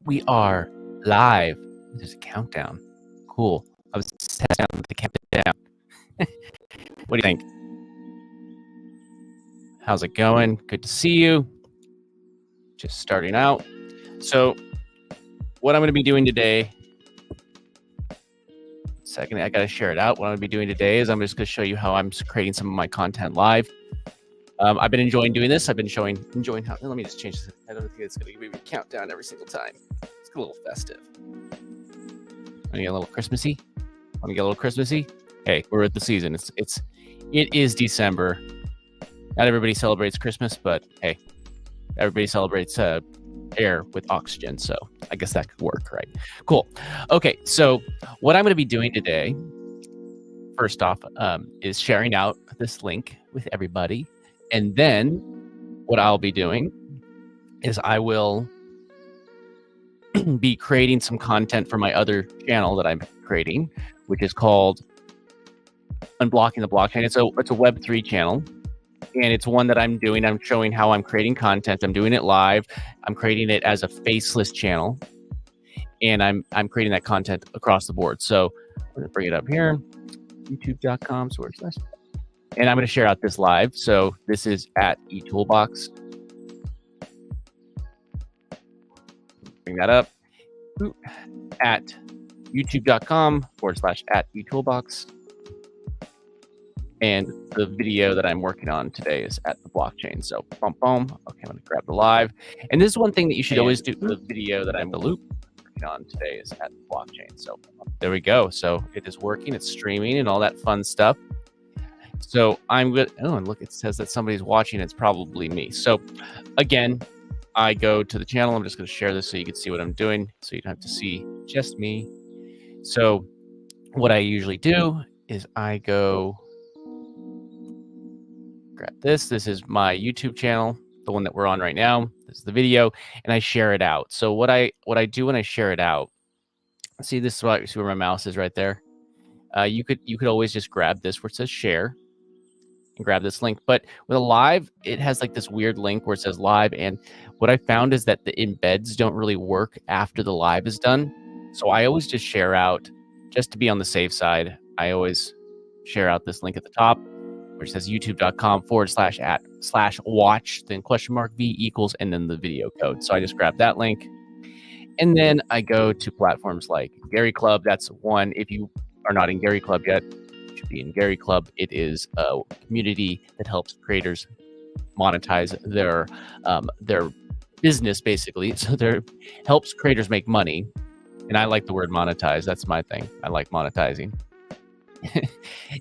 We are live. There's a countdown. Cool. I was testing out the countdown. What do you think? How's it going? Good to see you. Just starting out. So what I'm going to be doing today, second, I got to share it out. What I'm going to be doing today is I'm just going to show you how I'm creating some of my content live. I've been enjoying doing this. I've been enjoying how, let me just change this. I don't think it's going to give me a countdown every single time. It's a little festive. Want to get a little Christmassy? Hey, we're at the season. It is December. Not everybody celebrates Christmas, but hey, everybody celebrates air with oxygen. So I guess that could work, right? Cool. Okay, so what I'm going to be doing today, first off, is sharing out this link with everybody. And then what I'll be doing is I will be creating some content for my other channel that I'm creating, which is called Unblocking the Blockchain. It's a Web3 channel, and it's one that I'm doing. I'm showing how I'm creating content. I'm doing it live. I'm creating it as a faceless channel, and I'm creating that content across the board. So I'm going to bring it up here, youtube.com/. And I'm going to share out this live. So this is at eToolbox. Bring that up at youtube.com/at eToolbox. And the video that I'm working on today is at the blockchain. So boom, boom. Okay, I'm going to grab the live. And this is one thing that you should always do. The video that I'm working on today is at the blockchain. So there we go. So it is working. It's streaming and all that fun stuff. So I'm good. Oh, and look, it says that somebody's watching. It's probably me. So again, I go to the channel. I'm just going to share this so you can see what I'm doing, so you don't have to see just me. So what I usually do is I go grab this. This is my YouTube channel, the one that we're on right now. This is the video, and I share it out. So what I do when I share it out, see this is what, see where my mouse is right there. You could always just grab this where it says share and grab this link. But with a live, it has like this weird link where it says live. And what I found is that the embeds don't really work after the live is done. So I always just share out, just to be on the safe side. I always share out this link at the top, which says youtube.com/at/watch, then $V equals, and then the video code. So I just grab that link. And then I go to platforms like Gary Club. That's one. If you are not in Gary Club yet, you should be in Gary Club. It is a community that helps creators monetize their business, basically. So helps creators make money. And I like the word monetize. That's my thing. I like monetizing.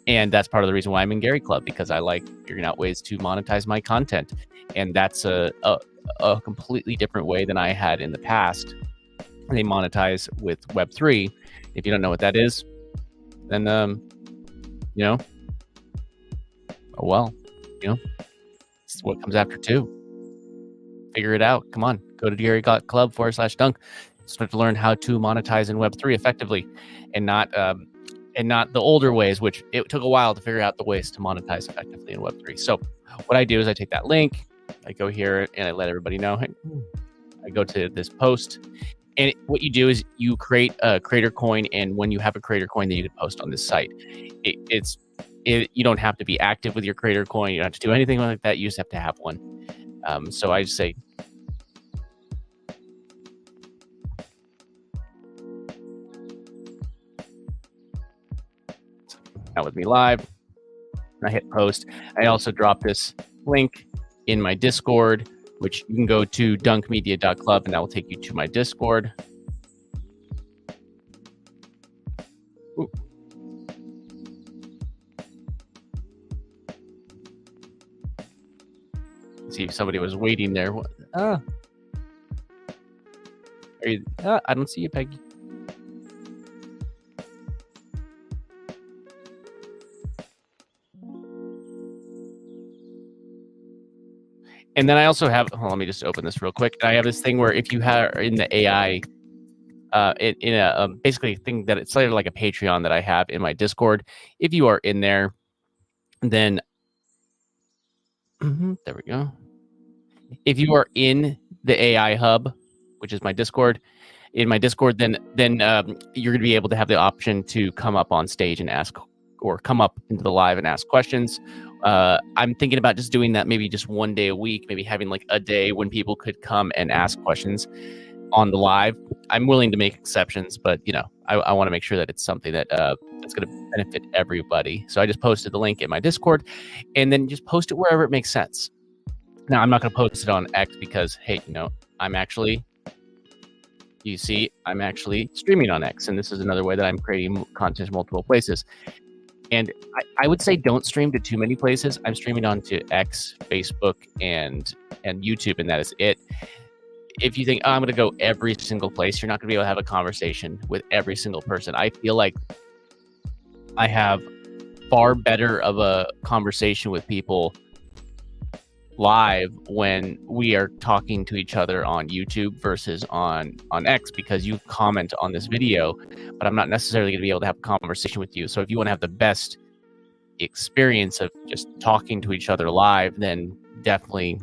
And that's part of the reason why I'm in Gary Club, because I like figuring out ways to monetize my content. And that's a completely different way than I had in the past. They monetize with Web3. If you don't know what that is, then you know, oh well, you know, it's what comes after two. Figure it out. Come on, go to GaryClub/dunk. Start to learn how to monetize in Web3 effectively, and not the older ways, which it took a while to figure out the ways to monetize effectively in Web3. So what I do is I take that link, I go here, and I let everybody know. Hey, I go to this post. And what you do is you create a creator coin, and when you have a creator coin, then you can post on this site. You don't have to be active with your creator coin. You don't have to do anything like that. You just have to have one. So I just say, out with me live. And I hit post. I also drop this link in my Discord, which you can go to dunkmedia.club, and that will take you to my Discord. Ooh. Let's see if somebody was waiting there. Are you? I don't see you, Peggy. And then I also have, let me just open this real quick. I have this thing where if you are in the AI, in a basically thing that it's like a Patreon that I have in my Discord. If you are in there, then there we go. If you are in the AI hub, which is my Discord. In my Discord, then you're going to be able to have the option to come up on stage and ask, or come up into the live and ask questions. I'm thinking about just doing that maybe just one day a week, maybe having like a day when people could come and ask questions on the live. I'm willing to make exceptions, but you know, I want to make sure that it's something that that's going to benefit everybody. So I just posted the link in my Discord, and then just post it wherever it makes sense. Now, I'm not going to post it on X because, hey, you know, I'm actually streaming on X, and this is another way that I'm creating content in multiple places. And I would say don't stream to too many places. I'm streaming onto X, Facebook, and YouTube, and that is it. If you think, oh, I'm going to go every single place, you're not going to be able to have a conversation with every single person. I feel like I have far better of a conversation with people live when we are talking to each other on YouTube versus on X, because you comment on this video, but I'm not necessarily going to be able to have a conversation with you. So if you want to have the best experience of just talking to each other live, then definitely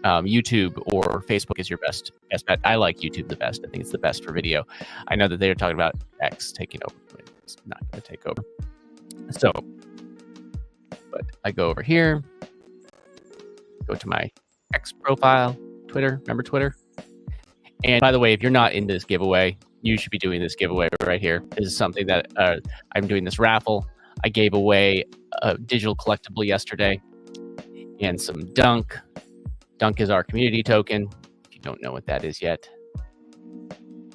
YouTube or Facebook is your best bet. I like YouTube the best. I think it's the best for video. I know that they're talking about X taking over, but it's not going to take over. So, but I go over here, go to my X profile, Twitter. Remember Twitter? And by the way, if you're not in this giveaway, you should be doing this giveaway right here. This is something that I'm doing this raffle. I gave away a digital collectible yesterday and some Dunk. Dunk is our community token. If you don't know what that is yet.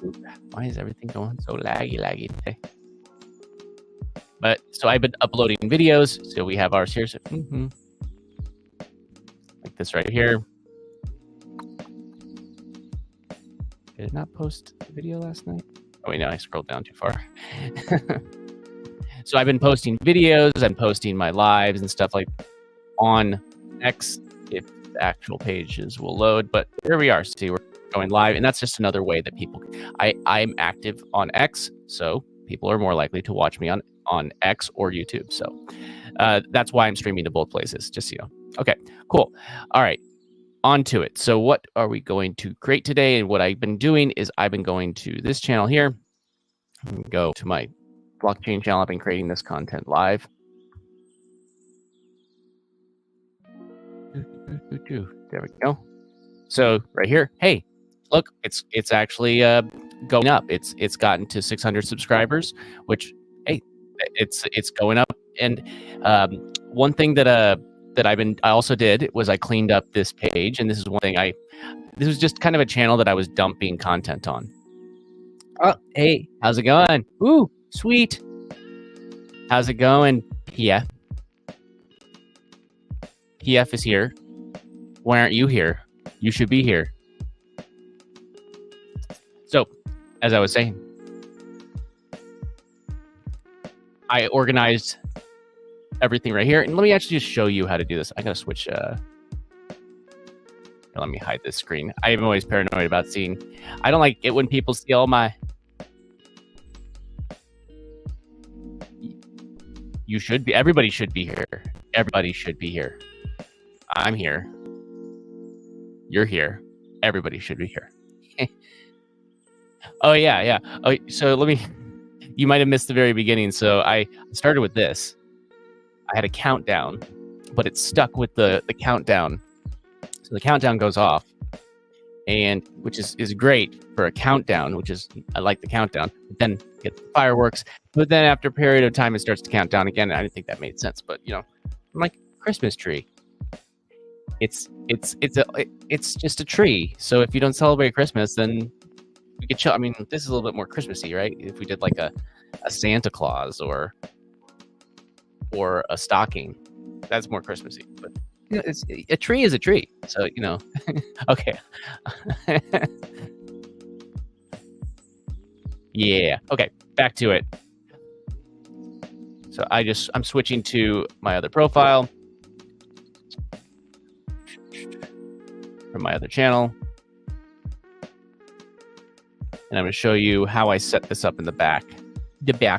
Ooh, why is everything going so laggy today? But so I've been uploading videos. So we have ours here. So, like this right here. Did it not post the video last night? Oh, wait, no, I scrolled down too far. So I've been posting videos. I'm posting my lives and stuff like on X, if the actual pages will load. But here we are. See, we're going live. And that's just another way that people, I'm active on X. So people are more likely to watch me on X or YouTube. So that's why I'm streaming to both places, just so you know. Okay, cool. All right, on to it. So what are we going to create today? And what I've been doing is I've been going to this channel here. Go to my blockchain channel. I've been creating this content live. There we go. So right here, hey, look, it's actually going up. It's gotten to 600 subscribers, which, hey, it's going up. And one thing that I also did was I cleaned up this page, and this is one thing this was just kind of a channel that I was dumping content on. Oh, hey, how's it going? Ooh, sweet. How's it going, PF? PF is here. Why aren't you here? You should be here. So, as I was saying, I organized everything right here. And let me actually just show you how to do this. I gotta switch. Let me hide this screen. I am always paranoid about seeing. I don't like it when people see all my. You should be. Everybody should be here. Everybody should be here. I'm here. You're here. Everybody should be here. Oh yeah. Oh, so let me. You might have missed the very beginning. So I started with this. I had a countdown, but it's stuck with the countdown. So the countdown goes off, and which is great for a countdown, which is, I like the countdown. But then get the fireworks, but then after a period of time, it starts to count down again. And I didn't think that made sense, but you know, I'm like, Christmas tree. It's just a tree. So if you don't celebrate Christmas, then we could chill. I mean, this is a little bit more Christmassy, right? If we did like a Santa Claus or a stocking, that's more Christmassy. But you know, a tree is a tree. So you know, okay. Yeah. Okay. Back to it. So I'm switching to my other profile from my other channel. And I'm going to show you how I set this up in the back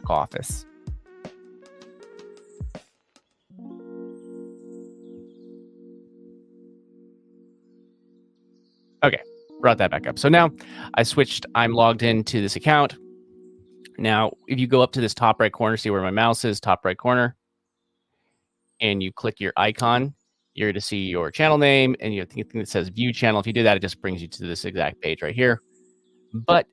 office. Okay, brought that back up. So now I switched, I'm logged into this account. Now, if you go up to this top right corner, see where my mouse is, top right corner, and you click your icon, you're to see your channel name, and you think that says view channel. If you do that, it just brings you to this exact page right here. But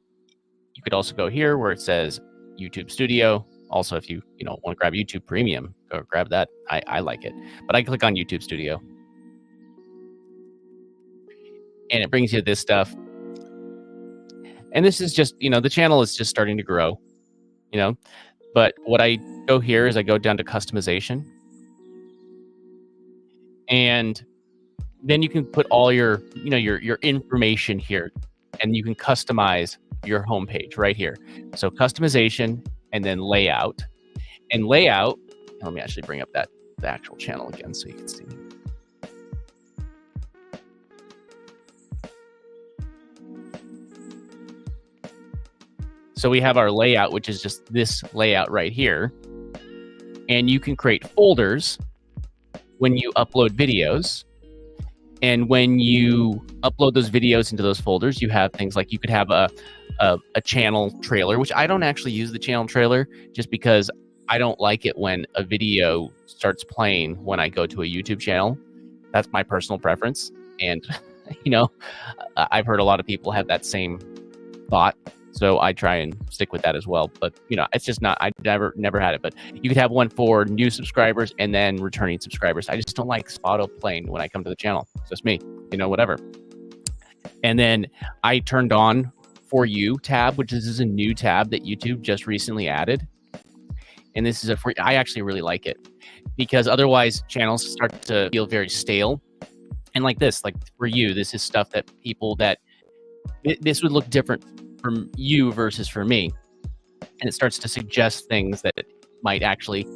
you could also go here where it says YouTube Studio. Also, if you want to grab YouTube Premium, go grab that. I like it. But I click on YouTube Studio. And it brings you this stuff. And this is just, the channel is just starting to grow, But what I go here is I go down to customization. And then you can put all your, your information here, and you can customize your homepage right here. So customization and then layout. And layout, let me actually bring up the actual channel again so you can see. So we have our layout, which is just this layout right here. And you can create folders when you upload videos. And when you upload those videos into those folders, you have things like you could have a channel trailer, which I don't actually use the channel trailer just because I don't like it when a video starts playing when I go to a YouTube channel. That's my personal preference. And, I've heard a lot of people have that same thought. So I try and stick with that as well. But, it's just not, I never had it. But you could have one for new subscribers and then returning subscribers. I just don't like auto playing when I come to the channel. It's just me, whatever. And then I turned on For You tab, which is a new tab that YouTube just recently added. And this is I actually really like it because otherwise channels start to feel very stale. And like For You, this is stuff that this would look different from you versus for me, and it starts to suggest things that might actually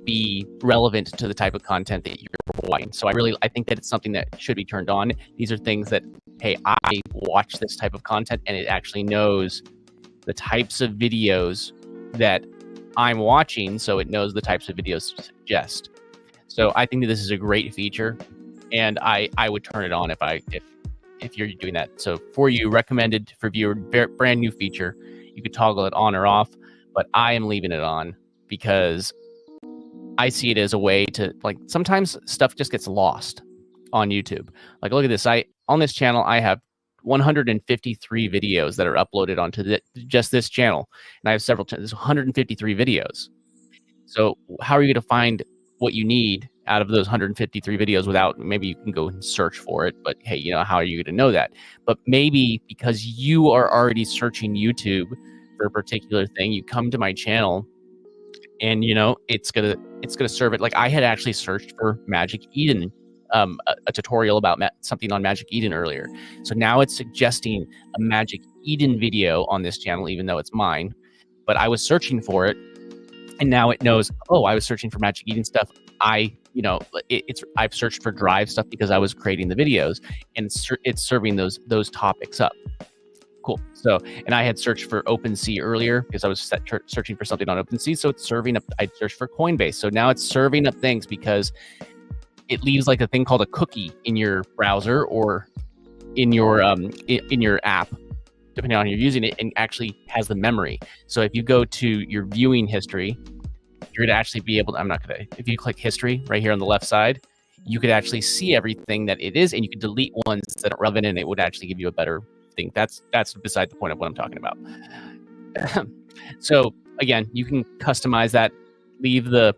be relevant to the type of content that you're watching. So I think that it's something that should be turned on. These are things that, hey, I watch this type of content, and it actually knows the types of videos that I'm watching, so it knows the types of videos to suggest. So I think that this is a great feature, and I would turn it on if you're doing that. So For You, recommended for viewer, brand new feature. You could toggle it on or off, but I am leaving it on because I see it as a way to, sometimes stuff just gets lost on YouTube. Look at this. On this channel, I have 153 videos that are uploaded onto just this channel. And I have there's 153 videos. So how are you going to find what you need out of those 153 videos without, maybe you can go and search for it, but hey, how are you going to know that? But maybe because you are already searching YouTube for a particular thing, you come to my channel and it's gonna serve it. I had actually searched for Magic Eden, a tutorial about something on Magic Eden earlier. So now it's suggesting a Magic Eden video on this channel, even though it's mine, but I was searching for it. And now it knows, oh, I was searching for Magic Eden stuff. I've searched for Drive stuff because I was creating the videos, and it's serving those topics up. Cool. So, and I had searched for OpenSea earlier because I was searching for something on OpenSea. So it's serving up, I searched for Coinbase. So now it's serving up things because it leaves a thing called a cookie in your browser or in your app, depending on how you're using it, and actually has the memory. So if you go to your viewing history, you're going to actually be able to, if you click history right here on the left side, you could actually see everything that it is, and you could delete ones that aren't relevant, and it would actually give you a better thing. That's beside the point of what I'm talking about. So again, you can customize that, leave the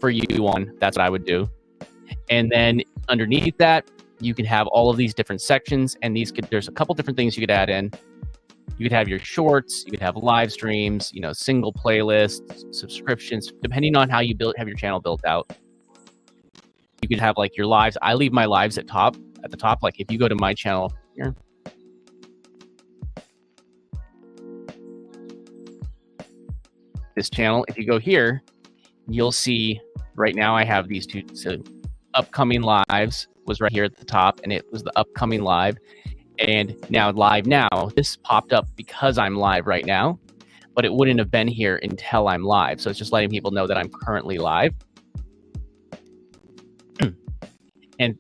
For You on. That's what I would do. And then underneath that, you can have all of these different sections, and there's a couple different things you could add in. You could have your shorts, you could have live streams, single playlists, subscriptions, depending on how you have your channel built out. You could have your lives. I leave my lives at the top. If you go to my channel here, this channel, if you go here, you'll see right now I have these two. So upcoming lives was right here at the top, and it was the upcoming live. And now live now, this popped up because I'm live right now, but it wouldn't have been here until I'm live. So it's just letting people know that I'm currently live. And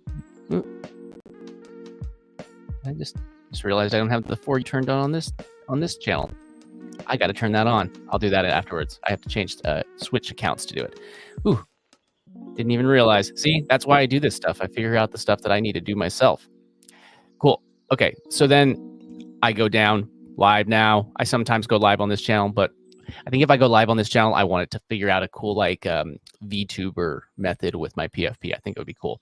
Just realized I don't have the For You turned on this channel. I got to turn that on. I'll do that afterwards. I have to change switch accounts to do it. Ooh, didn't even realize. See, that's why I do this stuff. I figure out the stuff that I need to do myself. Cool. Okay, so then I go down live now. I sometimes go live on this channel, but I think if I go live on this channel, I want it to figure out a cool like VTuber method with my PFP. I think it would be cool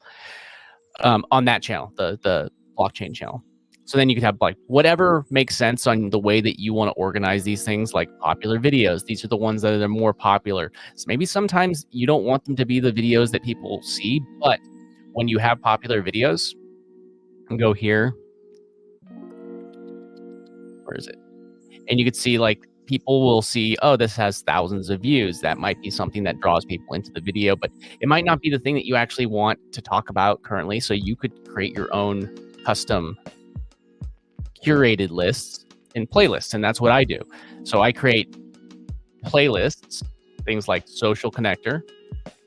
on that channel, the blockchain channel. So then you could have like whatever makes sense on the way that you want to organize these things, like popular videos. These are the ones that are more popular. So maybe sometimes you don't want them to be the videos that people see, but when you have popular videos, and go here. Where is it? And you could see like people will see, oh, this has thousands of views. That might be something that draws people into the video, but it might not be the thing that you actually want to talk about currently. So you could create your own custom curated lists and playlists. And that's what I do. So I create playlists, things like Social Connector.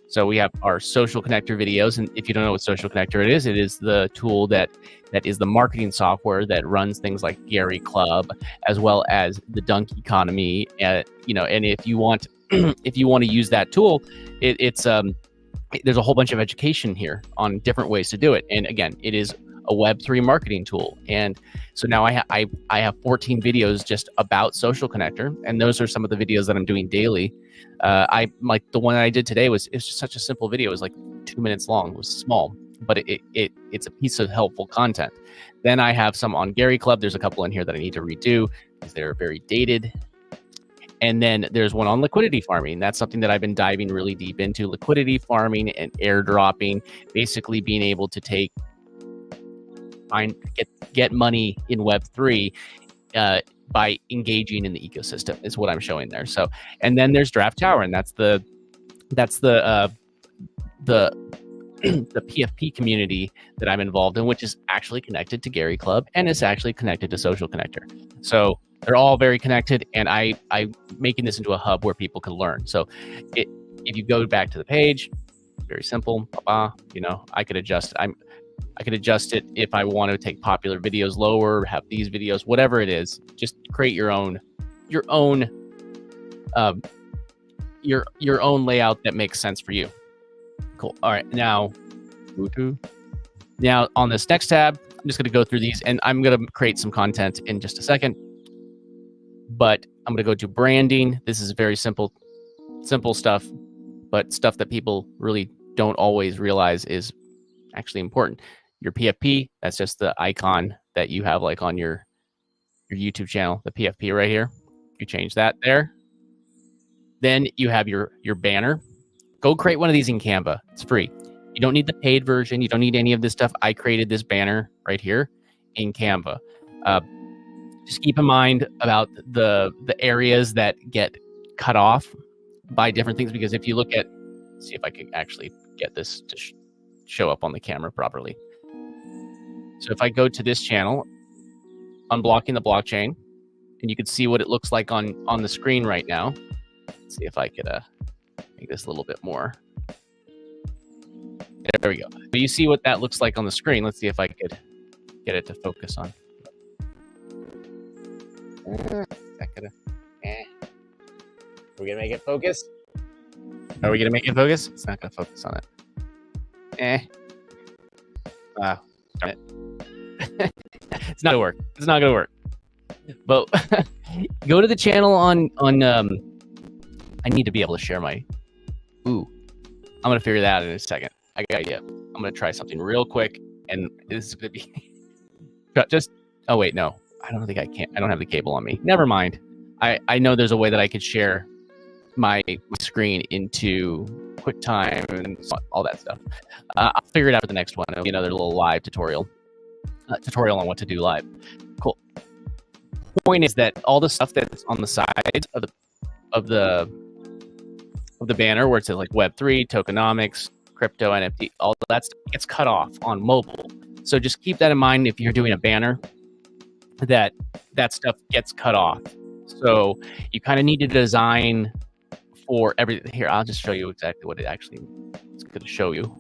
So we have our Social Connector videos. And if you don't know what Social Connector it is the tool that is the marketing software that runs things like Gary Club, as well as the Dunk Economy. You know, and if you want if you want to use that tool, there's a whole bunch of education here on different ways to do it. And again, it is a Web3 marketing tool. And so now I have 14 videos just about Social Connector, and those are some of the videos that I'm doing daily. I like the one that I did today it's just such a simple video. It was like 2 minutes long. It was small, but it's a piece of helpful content. Then I have some on Gary Club. There's a couple in here that I need to redo because they're very dated. And then there's one on liquidity farming. That's something that I've been diving really deep into, liquidity farming and airdropping, basically being able to get money in Web3 by engaging in the ecosystem is what I'm showing there. So, and then there's Draft Tower, and that's the PFP community that I'm involved in, which is actually connected to Gary Club and is actually connected to Social Connector. So they're all very connected, and I'm making this into a hub where people can learn. So if you go back to the page, very simple. You know, I could adjust. I could adjust it if I want to take popular videos lower, have these videos, whatever it is. Just create your own layout that makes sense for you. Cool. All right, now on this next tab, I'm just going to go through these, and I'm going to create some content in just a second. But I'm going to go to branding. This is very simple stuff, but stuff that people really don't always realize is actually important. Your PFP, that's just the icon that you have like on your YouTube channel, the PFP right here. You change that there. Then you have your banner. Go create one of these in Canva. It's free. You don't need the paid version. You don't need any of this stuff. I created this banner right here in Canva. Just keep in mind about the areas that get cut off by different things, because if you look at, see if I can actually get this to show up on the camera properly. So if I go to this channel, Unblocking the Blockchain, and you can see what it looks like on the screen right now. Let's see if I could make this a little bit more. There we go. But you see what that looks like on the screen. Let's see if I could get it to focus on. Are we gonna make it focus? Are we gonna make it focus? It's not gonna focus on it. Wow. Darn it. It's not gonna work. It's not gonna work. But go to the channel on I need to be able to share my I'm gonna figure that out in a second. I got an idea. I'm gonna try something real quick, and this is gonna be just oh wait, no. I don't think I can. I don't have the cable on me. Never mind. I know there's a way that I could share my screen into QuickTime and all that stuff. I'll figure it out for the next one. It'll be another little live tutorial on what to do live. Cool. Point is that all the stuff that's on the side of the banner, where it says like Web3, tokenomics, crypto, NFT, all that stuff gets cut off on mobile. So just keep that in mind if you're doing a banner, that stuff gets cut off. So you kind of need to design for everything. Here, I'll just show you exactly what it actually is going to show you.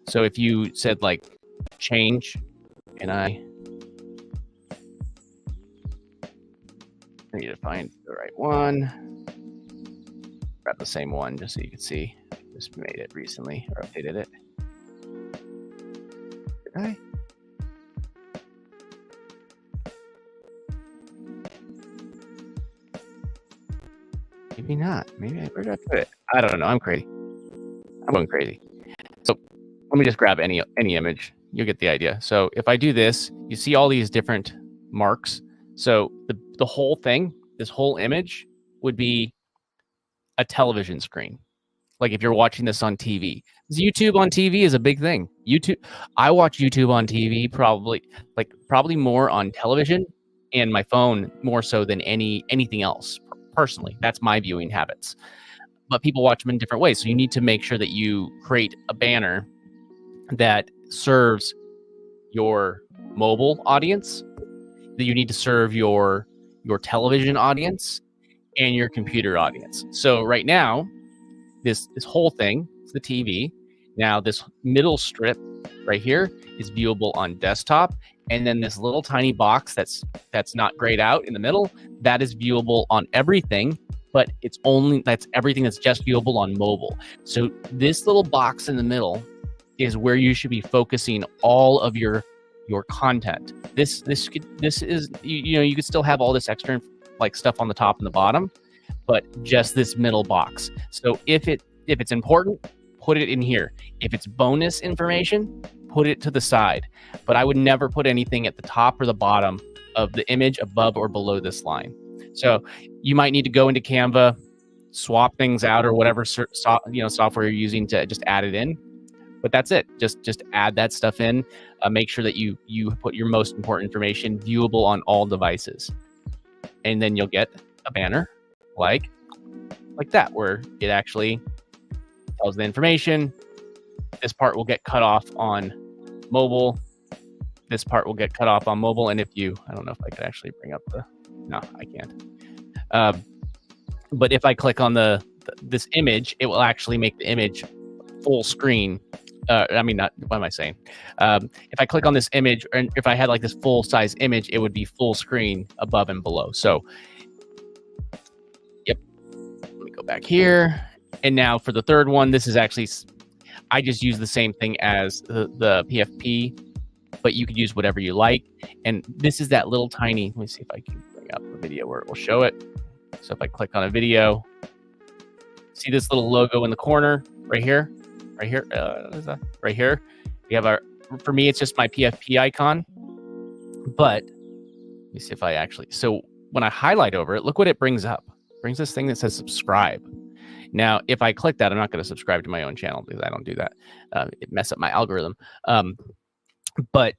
So if you said like change, and I I need to find the right one. Grab the same one just so you can see. Just made it recently or updated it. Did I? Maybe not. Maybe where did I put it? I don't know. I'm crazy. I'm going crazy. So let me just grab any image. You'll get the idea. So if I do this, you see all these different marks. So the whole thing, this whole image would be a television screen. Like if you're watching this on TV. YouTube on TV is a big thing. I watch YouTube on TV probably more on television and my phone more so than anything else. Personally, that's my viewing habits. But people watch them in different ways. So you need to make sure that you create a banner that serves your mobile audience, that you need to serve your television audience and your computer audience. So right now, this whole thing is the TV. Now this middle strip right here is viewable on desktop. And then this little tiny box that's not grayed out in the middle, that is viewable on everything, but that's everything that's just viewable on mobile. So this little box in the middle is where you should be focusing all of your content. This is, you could still have all this extra like stuff on the top and the bottom, but just this middle box. So if it's important, put it in here. If it's bonus information, put it to the side. But I would never put anything at the top or the bottom of the image above or below this line. So you might need to go into Canva, swap things out or whatever software you're using to just add it in. But that's it. Just add that stuff in. Make sure that you put your most important information viewable on all devices. And then you'll get a banner like that, where it actually tells the information. This part will get cut off on mobile. This part will get cut off on mobile. And I don't know if I could actually bring up no, I can't. But if I click on this image, it will actually make the image full screen. What am I saying? If I click on this image, and if I had like this full size image, it would be full screen above and below. So, yep. Let me go back here. And now for the third one, this is actually, I just use the same thing as the PFP, but you could use whatever you like. And this is that little tiny, let me see if I can bring up a video where it will show it. So if I click on a video, see this little logo in the corner right here? Right here, right here. We have for me, it's just my PFP icon. But let me see if I actually, so when I highlight over it, look what it brings up. It brings this thing that says subscribe. Now, if I click that, I'm not going to subscribe to my own channel because I don't do that. It messes up my algorithm. But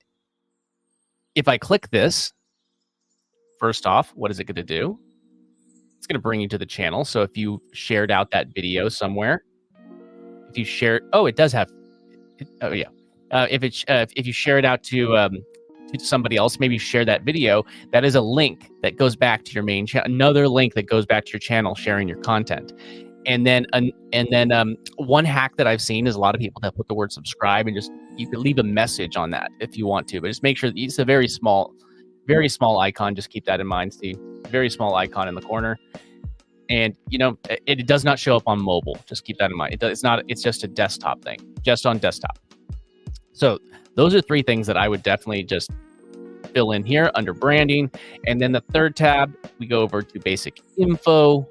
if I click this, first off, what is it going to do? It's going to bring you to the channel. So if you shared out that video somewhere, if you share, it does have. Oh yeah. If you share it out to somebody else, maybe share that video. That is a link that goes back to your main channel. Another link that goes back to your channel, sharing your content. And then one hack that I've seen is a lot of people that put the word subscribe and you can leave a message on that if you want to, but just make sure that it's a very small icon. Just keep that in mind. See, very small icon in the corner. And it does not show up on mobile. Just keep that in mind. It's just a desktop thing, just on desktop. So those are three things that I would definitely just fill in here under branding. And then the third tab, we go over to basic info.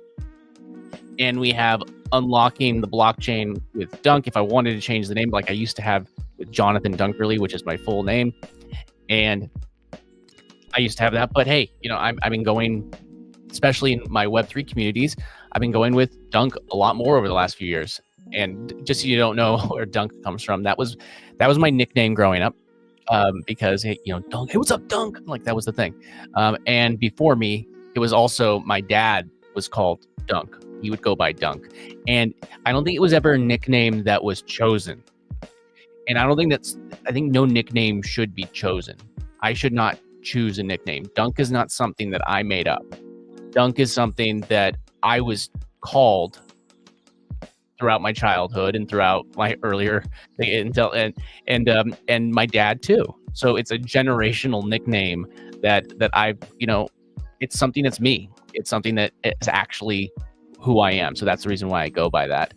And we have unlocking the blockchain with Dunk. If I wanted to change the name, like I used to have with Jonathan Dunkerley, which is my full name. And I used to have that. But hey, I've been going, especially in my Web3 communities, I've been going with Dunk a lot more over the last few years. And just so you don't know where Dunk comes from, that was my nickname growing up. Because hey, Dunk, hey, what's up, Dunk? Like that was the thing. And before me, it was also my dad was called Dunk. He would go by Dunk. And I don't think it was ever a nickname that was chosen. And I think no nickname should be chosen. I should not choose a nickname. Dunk is not something that I made up. Dunk is something that I was called throughout my childhood and throughout my earlier and my dad too. So it's a generational nickname that I've, it's something that's me. It's something that is actually who I am. So that's the reason why I go by that.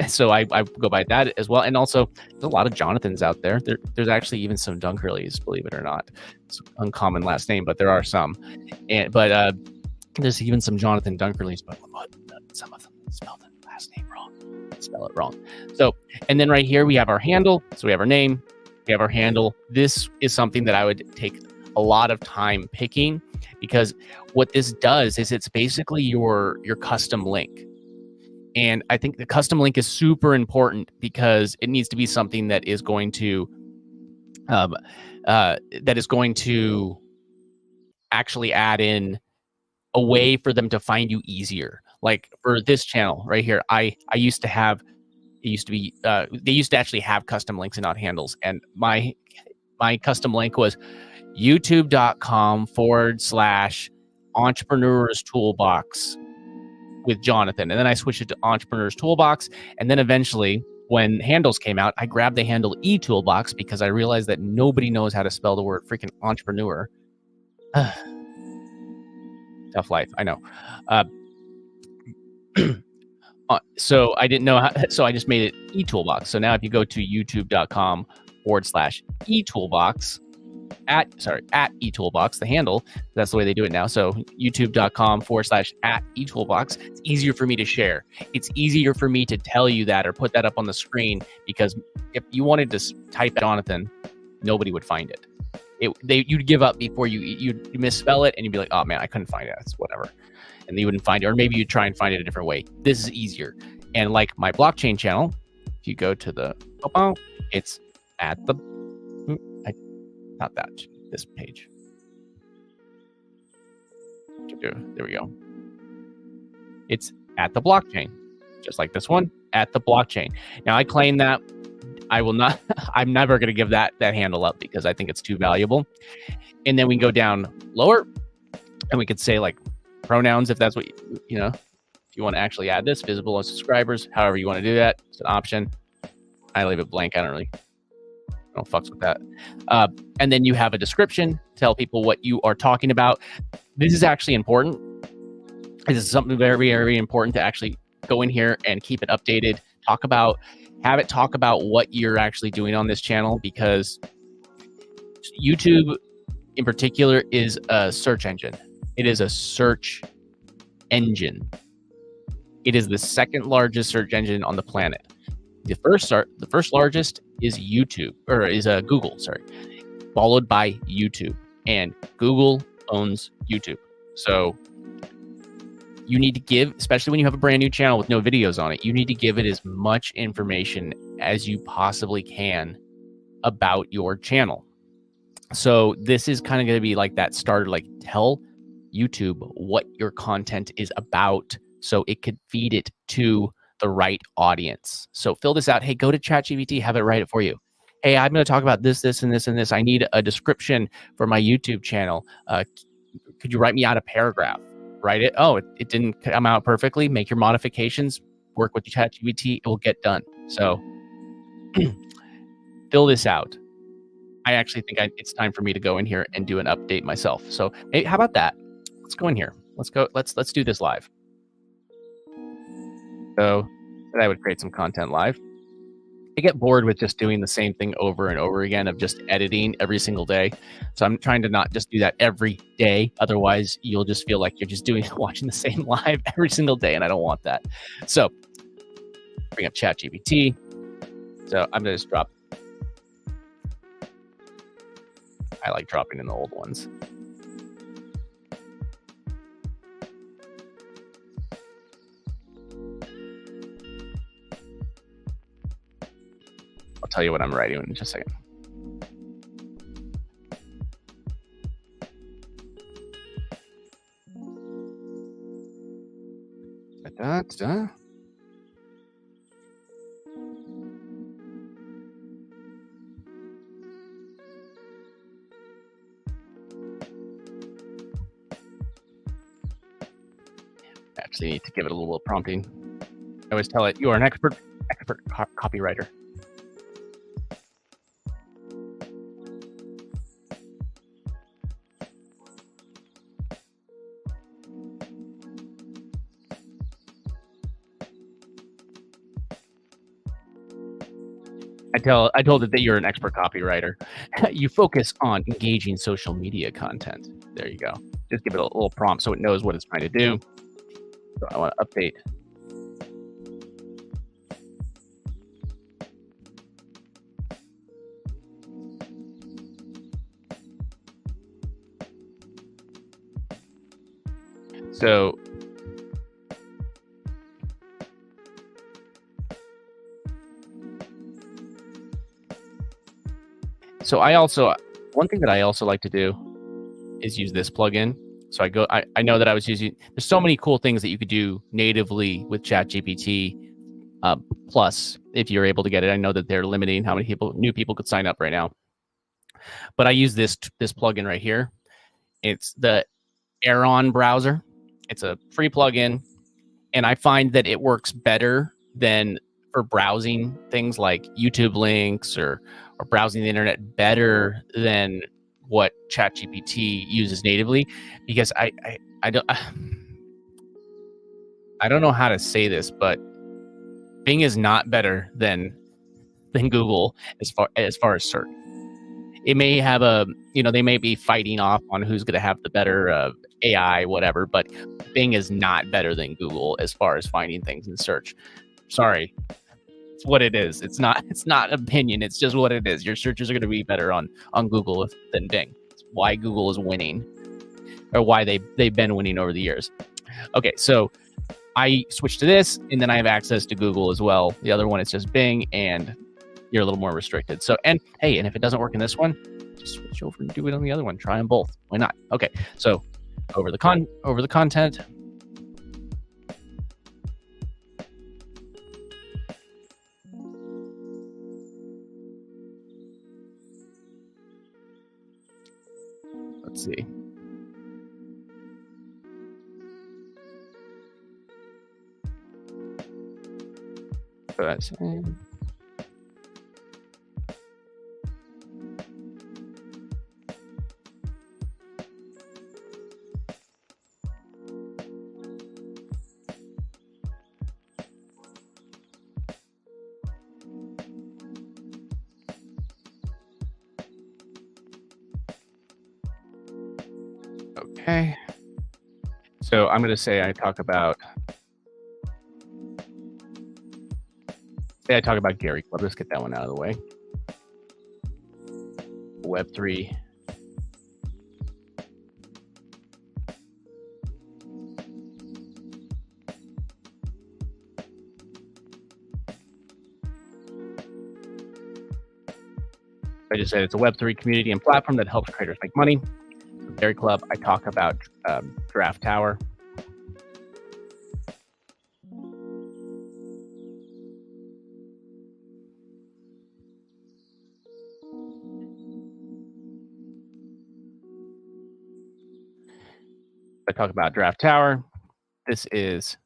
So I go by that as well. And also, there's a lot of Jonathans out there. There's actually even some Dunkerleys, believe it or not. It's an uncommon last name, but there are some. But there's even some Jonathan Dunkerleys, but some of them spell the last name wrong. Spell it wrong. So, and then right here we have our handle. So we have our name, we have our handle. This is something that I would take a lot of time picking, because what this does is it's basically your custom link. And I think the custom link is super important, because it needs to be something that is going to actually add in a way for them to find you easier. Like for this channel right here, they used to actually have custom links and not handles. And my custom link was youtube.com/entrepreneurs toolbox with Jonathan. And then I switched it to Entrepreneurs Toolbox. And then eventually, when handles came out, I grabbed the handle eToolbox, because I realized that nobody knows how to spell the word freaking entrepreneur. Tough life, I know. So I didn't know how, so I just made it eToolbox. So now if you go to youtube.com/eToolbox, at eToolbox, the handle, that's the way they do it now. So youtube.com/@eToolbox. It's easier for me to share. It's easier for me to tell you that or put that up on the screen, because if you wanted to type Jonathan, nobody would find it. You'd give up before you'd misspell it, and you'd be like, oh man, I couldn't find it. It's whatever. And you wouldn't find it, or maybe you'd try and find it a different way. This is easier. And like my blockchain channel, if you go to the, it's at the, not that, this page. There we go. It's at the blockchain, just like this one, at the blockchain. Now I claim that I will not, I'm never going to give that handle up, because I think it's too valuable. And then we can go down lower, and we could say like pronouns, if that's what if you want to actually add this, visible as subscribers, however you want to do that, it's an option. I leave it blank. I don't fucks with that. And then you have a description, tell people what you are talking about. This is actually important. This is something very, very important to actually go in here and keep it updated. Have it talk about what you're actually doing on this channel, because YouTube in particular is a search engine. It is a search engine. It is the second largest search engine on the planet. The first largest is YouTube, or is Google, sorry, followed by YouTube. And Google owns YouTube. So you need to give, especially when you have a brand new channel with no videos on it, you need to give it as much information as you possibly can about your channel. So this is kind of going to be like that starter, like tell YouTube what your content is about, so it could feed it to the right audience. So fill this out. Hey, go to ChatGPT, have it write it for you. Hey, I'm going to talk about this, this, and this, and this. I need a description for my YouTube channel. Could you write me out a paragraph? Write it. Oh, it didn't come out perfectly. Make your modifications. Work with ChatGPT. It will get done. So fill this out. I actually think it's time for me to go in here and do an update myself. So hey, how about that? Let's go in here. Let's go. Let's do this live. So I would create some content live. I get bored with just doing the same thing over and over again, of just editing every single day. So I'm trying to not just do that every day. Otherwise, you'll just feel like you're just watching the same live every single day, and I don't want that. So bring up ChatGPT. So I'm going to just drop. I like dropping in the old ones. I'll tell you what I'm writing in just a second. Actually need to give it a little prompting. I always tell it, you are an expert copywriter. told it that you're an expert copywriter. You focus on engaging social media content. There you go. Just give it a little prompt so it knows what it's trying to do. So I want to update. So one thing that I also like to do is use this plugin. So I know that I was using, there's so many cool things that you could do natively with ChatGPT Plus if you're able to get it. I know that they're limiting how many new people could sign up right now. But I use this plugin right here. It's the Aeron browser. It's a free plugin, and I find that it works better than for browsing things like YouTube links or browsing the internet better than what ChatGPT uses natively, because I don't know how to say this, but Bing is not better than Google as far as search. It may have they may be fighting off on who's going to have the better AI, whatever, but Bing is not better than Google as far as finding things in search. Sorry. It's what it is. It's not opinion. It's just what it is. Your searches are going to be better on Google than Bing. It's why Google is winning, or why they've been winning over the years. Okay, so I switched to this, and then I have access to Google as well. The other one is just Bing, and you're a little more restricted. So, and hey, and if it doesn't work in this one, just switch over and do it on the other one. Try them both. Why not? Okay, so over the content. Let's see. Okay. So I'm going to say I talk about Gary Club. Let's get that one out of the way. Web3. I just said it's a Web3 community and platform that helps creators make money. Gary Club, I talk about Draft Tower. I talk about Draft Tower. This is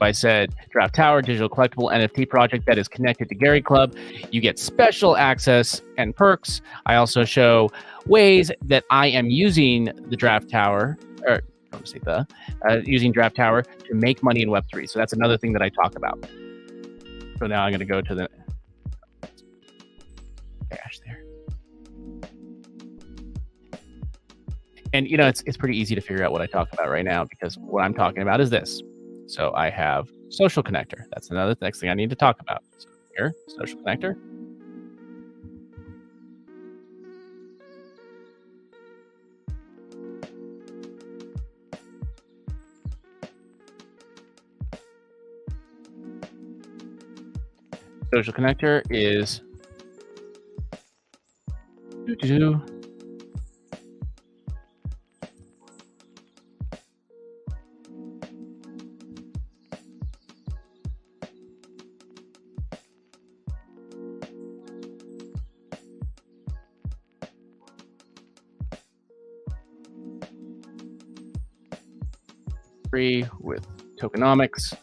I said Draft Tower, digital collectible NFT project that is connected to Gary Club. You get special access and perks. I also show ways that I am using the Draft Tower, or using Draft Tower to make money in Web3. So that's another thing that I talk about. So now I'm going to go to the dash there. And it's pretty easy to figure out what I talk about right now, because what I'm talking about is this. So I have Social Connector. That's another next thing I need to talk about. So here, Social Connector. Social Connector is Web3 with tokenomics.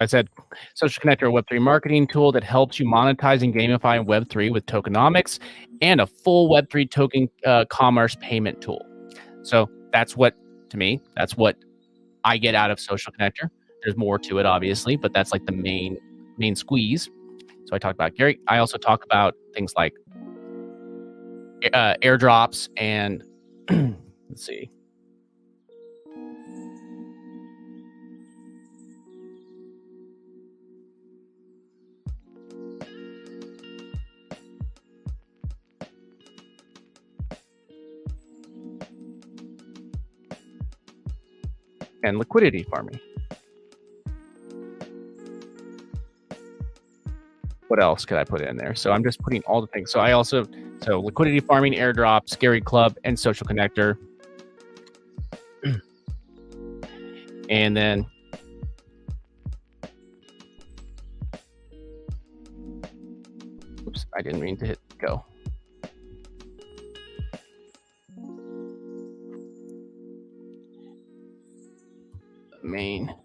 I said Social Connector, a Web3 marketing tool that helps you monetize and gamify Web3 with tokenomics and a full Web3 token commerce payment tool. So that's what, to me, that's what I get out of Social Connector. There's more to it, obviously, but that's like the main squeeze. So I talked about Gary. I also talk about things like airdrops and let's see. And liquidity farming. What else could I put in there? So I'm just putting all the things. So I also, so liquidity farming, airdrops, Gary Club, and Social Connector. And then oops, I didn't mean to hit go. Main.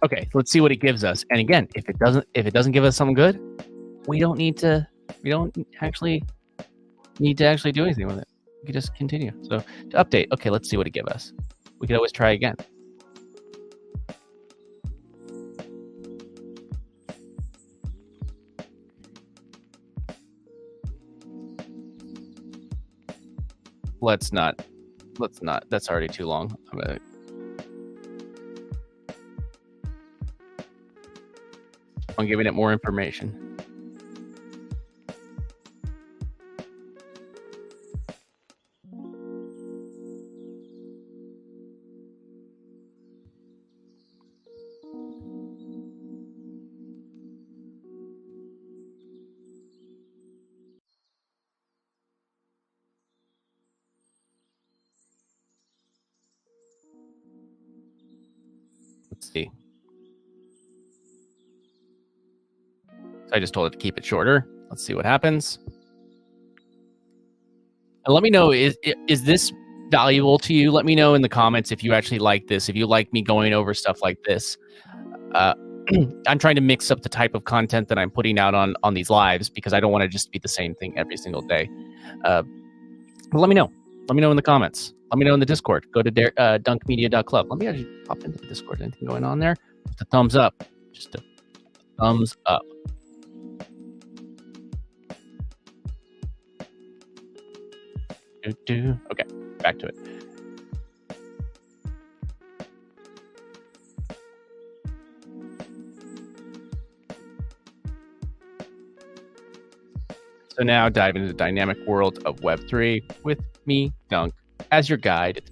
Okay, let's see what it gives us. And again, if it doesn't give us something good, we don't actually need to do anything with it. We can just continue. So to update, okay, let's see what it gives us. We could always try again. Let's not. That's already too long. I'm giving it more information. Let's see. So I just told it to keep it shorter. Let's see what happens. And let me know, is this valuable to you? Let me know in the comments if you actually like this, if you like me going over stuff like this. I'm trying to mix up the type of content that I'm putting out on these lives because I don't want to just be the same thing every single day. But let me know. Let me know in the comments. Let me know in the Discord. Go to dunkmedia.club. Let me actually pop into the Discord. Anything going on there? Just a thumbs up. Just a thumbs up. Okay, back to it. So now dive into the dynamic world of Web3 with me, Dunk, as your guide. The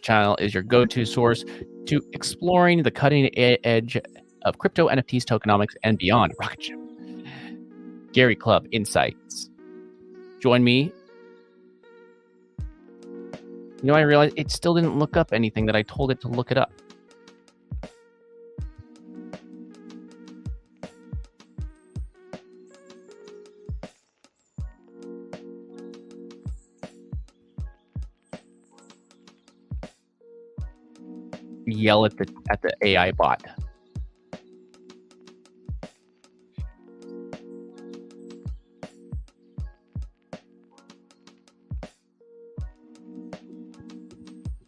channel is your go-to source to exploring the cutting edge of crypto, NFTs, tokenomics, and beyond. Rocket ship. Gary Club Insights. Join me. You know, I realized it still didn't look up anything that I told it to look it up. Yell at the AI bot.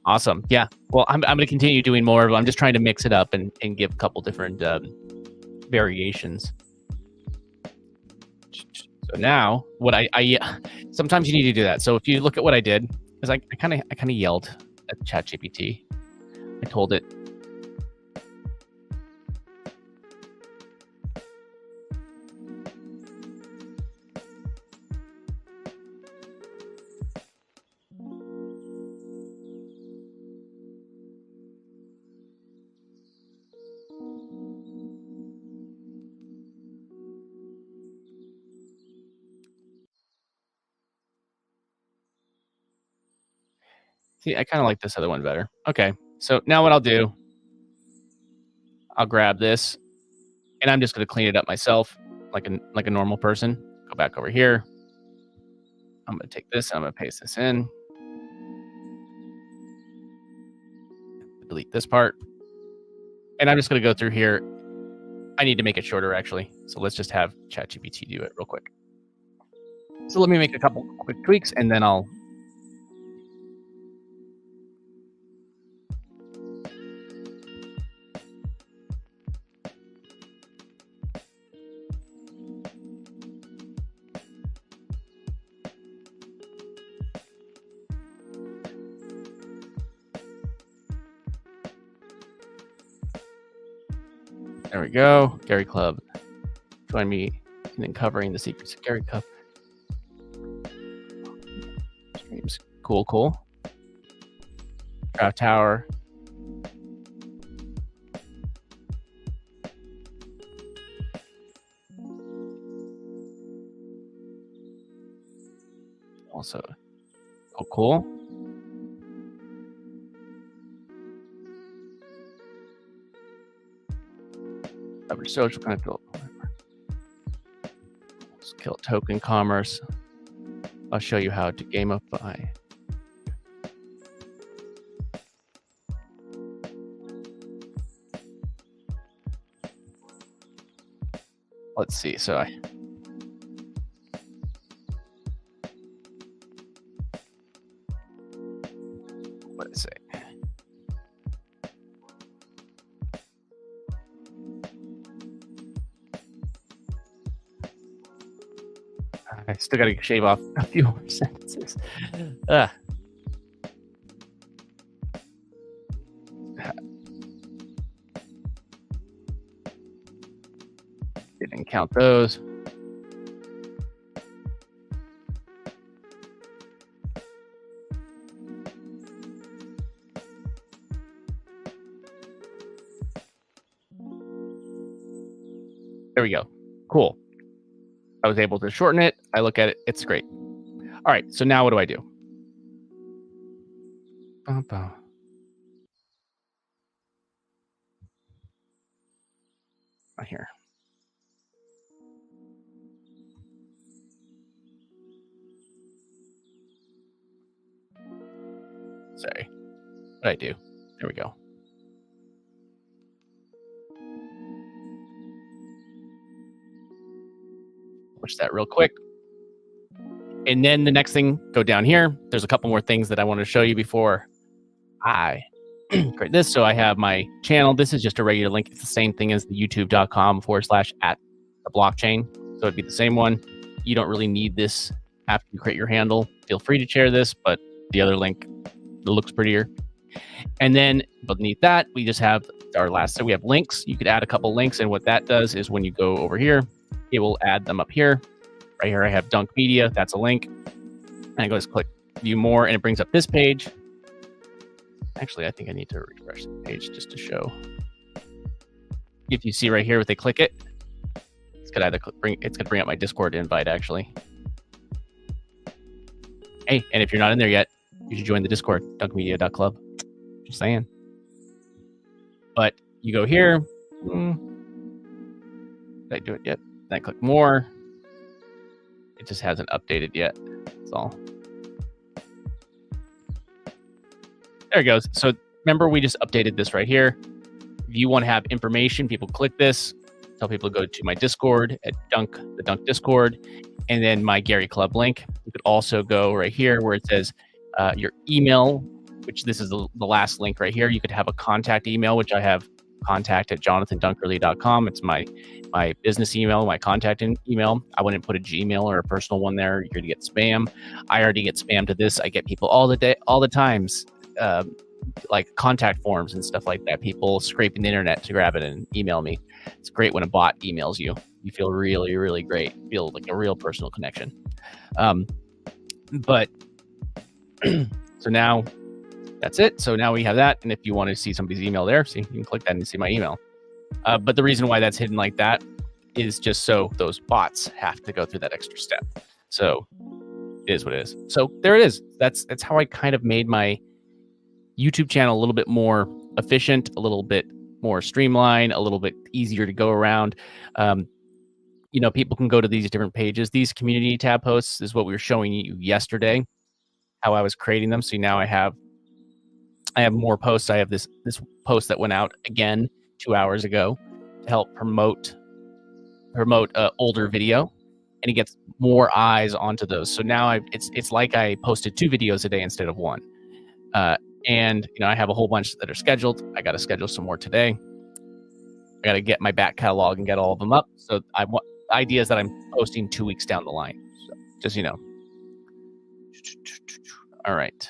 Awesome. Yeah. Well, I'm going to continue doing more, but I'm just trying to mix it up and give a couple different variations. So now what I sometimes you need to do that. So if you look at what I did, is I kind of yelled at ChatGPT. I told it, see, I kind of like this other one better. Okay. So now what I'll do, I'll grab this and I'm just going to clean it up myself like a normal person. Go back over here. I'm going to take this, I'm going to paste this in. Delete this part. And I'm just going to go through here. I need to make it shorter, actually. So let's just have ChatGPT do it real quick. So let me make a couple quick tweaks, and then I'll... There we go. Gary Club. Join me in uncovering the secrets of Gary Club. Streams. Cool, cool. Craft Tower. Also, oh, cool. Leverage social connect. Skill token commerce. I'll show you how to gamify. Let's see. So I... what did I say? I still got to shave off a few more sentences. Didn't count those. There we go. Cool. I was able to shorten it. I look at it. It's great. All right. So now what do I do? Right here. Sorry. What did I do? There we go. Push that real quick. And then the next thing, go down here. There's a couple more things that I want to show you before I create this. So I have my channel. This is just a regular link. It's the same thing as the youtube.com/@the-blockchain. So it'd be the same one. You don't really need this after you create your handle. Feel free to share this, but the other link, it looks prettier. And then beneath that, we just have our last, so we have links. You could add a couple links. And what that does is when you go over here, it will add them up here. Right here, I have Dunk Media. That's a link. And I go just click view more, and it brings up this page. Actually, I think I need to refresh the page just to show. If you see right here, if they click it, it's gonna either it's gonna bring up my Discord invite actually. Hey, and if you're not in there yet, you should join the Discord, dunkmedia.club. Just saying. But you go here. Did I do it yet? Then I click more. It just hasn't updated yet. That's all. There it goes. So remember, we just updated this right here. If you want to have information, people click this. Tell people to go to my Discord at the Dunk Discord, and then my Gary Club link. You could also go right here where it says your email which this is the last link right here. You could have a contact email, which I have contact@jonathandunkerly.com. It's my business email, my contact email. I wouldn't put a Gmail or a personal one there. You're gonna get spam. I already get spam to this. I get people all the times, like contact forms and stuff like that. People scraping the internet to grab it and email me. It's great when a bot emails you. You feel really, really great. Feel like a real personal connection. But so now that's it. So now we have that. And if you want to see somebody's email there, see, you can click that and see my email. But the reason why that's hidden like that is just so those bots have to go through that extra step. So it is what it is. So there it is. That's how I kind of made my YouTube channel a little bit more efficient, a little bit more streamlined, a little bit easier to go around. You know, people can go to these different pages. These community tab posts is what we were showing you yesterday, how I was creating them. So now I have more posts. I have this post that went out again 2 hours ago to help promote older video, and it gets more eyes onto those. So now it's like I posted 2 videos a day instead of 1. And you know, I have a whole bunch that are scheduled. I got to schedule some more today. I got to get my back catalog and get all of them up. So I want ideas that I'm posting 2 weeks down the line. So just, you know. All right.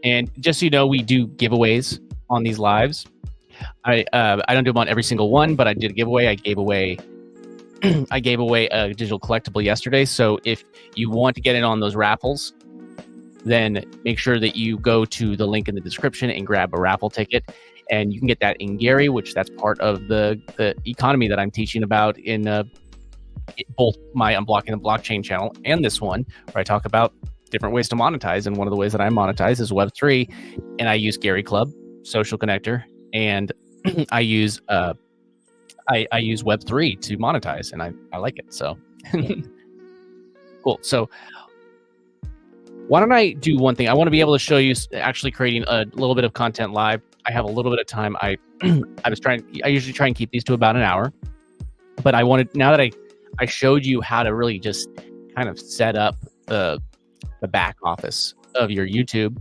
And just so you know, we do giveaways on these lives. I don't do them on every single one, but I did a giveaway. I gave away a digital collectible yesterday. So if you want to get in on those raffles, then make sure that you go to the link in the description and grab a raffle ticket. And you can get that in Gary, which that's part of the economy that I'm teaching about in both my Unblocking the Blockchain channel and this one, where I talk about different ways to monetize. And one of the ways that I monetize is Web3. And I use Gary Club, Social Connector, and I use I use Web3 to monetize, and I like it. So cool. So why don't I do one thing? I want to be able to show you actually creating a little bit of content live. I have a little bit of time. I usually try and keep these to about an hour, but I wanted, now that I showed you how to really just kind of set up the back office of your YouTube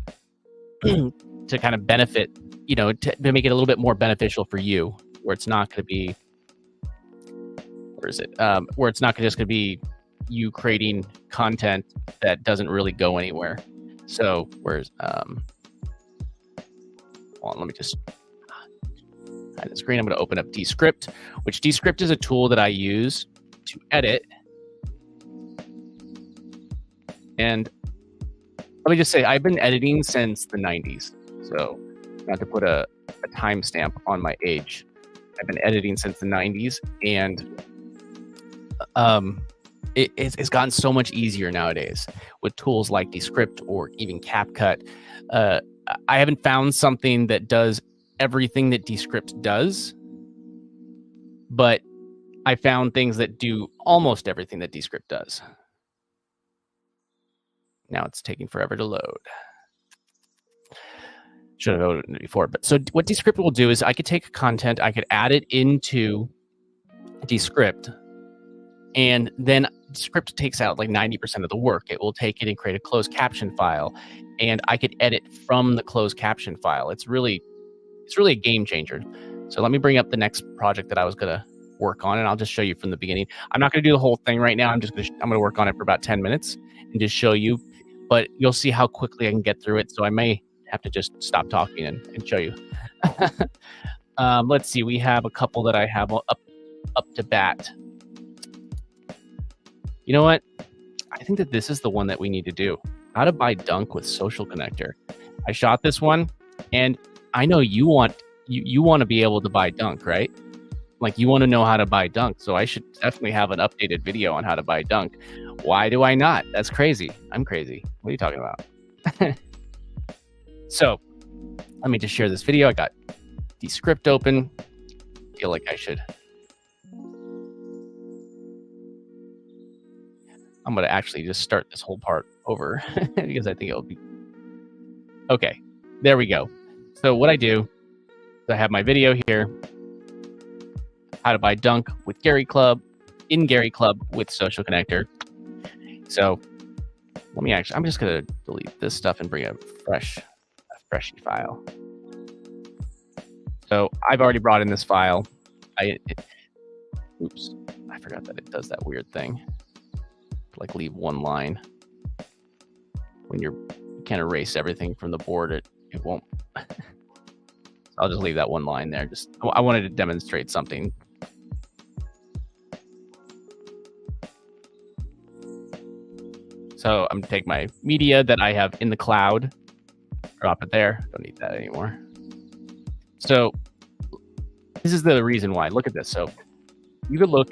to kind of benefit, you know, to make it a little bit more beneficial for you, where it's not going to be, where it's not just going to be you creating content that doesn't really go anywhere. So where's, hold on, let me just hide the screen. I'm going to open up DESCRIPT, which DESCRIPT is a tool that I use to edit. And let me just say, I've been editing since the 90s. So not to put a timestamp on my age, I've been editing since the 90s, and it's gotten so much easier nowadays with tools like DESCRIPT or even CapCut. I haven't found something that does everything that DESCRIPT does, but I found things that do almost everything that DESCRIPT does. Now it's taking forever to load. Should have opened it before. But so what DESCRIPT will do is I could take content, I could add it into DESCRIPT, and then DESCRIPT takes out like 90% of the work. It will take it and create a closed caption file, and I could edit from the closed caption file. It's really a game changer. So let me bring up the next project that I was gonna work on, and I'll just show you from the beginning. I'm not gonna do the whole thing right now. I'm gonna work on it for about 10 minutes and just show you, but you'll see how quickly I can get through it. So I may have to just stop talking and show you. Let's see, we have a couple that I have up to bat. You know what? I think that this is the one that we need to do. How to buy Dunk with Social Connector. I shot this one, and I know you want to be able to buy Dunk, right? Like, you want to know how to buy Dunk. So I should definitely have an updated video on how to buy Dunk. Why do I not? That's crazy. I'm crazy. What are you talking about? So let me just share this video. I got DESCRIPT open. Feel like I should. I'm going to actually just start this whole part over because I think it'll be okay. There we go. So what I do is I have my video here. How to buy Dunk with Gary Club, in Gary Club with Social Connector. So let me actually, I'm just going to delete this stuff and bring a freshy file. So I've already brought in this file. Oops, I forgot that it does that weird thing. Like leave one line. When you can't erase everything from the board, it won't. I'll just leave that one line there. I wanted to demonstrate something. So I'm gonna take my media that I have in the cloud, drop it there. Don't need that anymore. So this is the reason why. Look at this. So you could look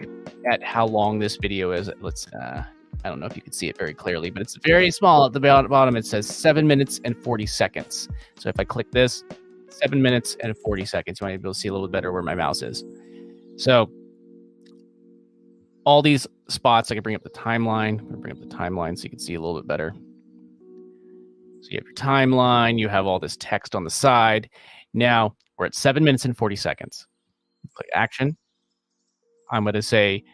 at how long this video is. Let's, I don't know if you can see it very clearly, but it's very small at the bottom. It says 7 minutes and 40 seconds. So if I click this, 7 minutes and 40 seconds, you might be able to see a little bit better where my mouse is. So all these spots, I can bring up the timeline. I'm gonna bring up the timeline so you can see a little bit better. So you have your timeline, you have all this text on the side. Now we're at 7 minutes and 40 seconds. Click action. I'm going to say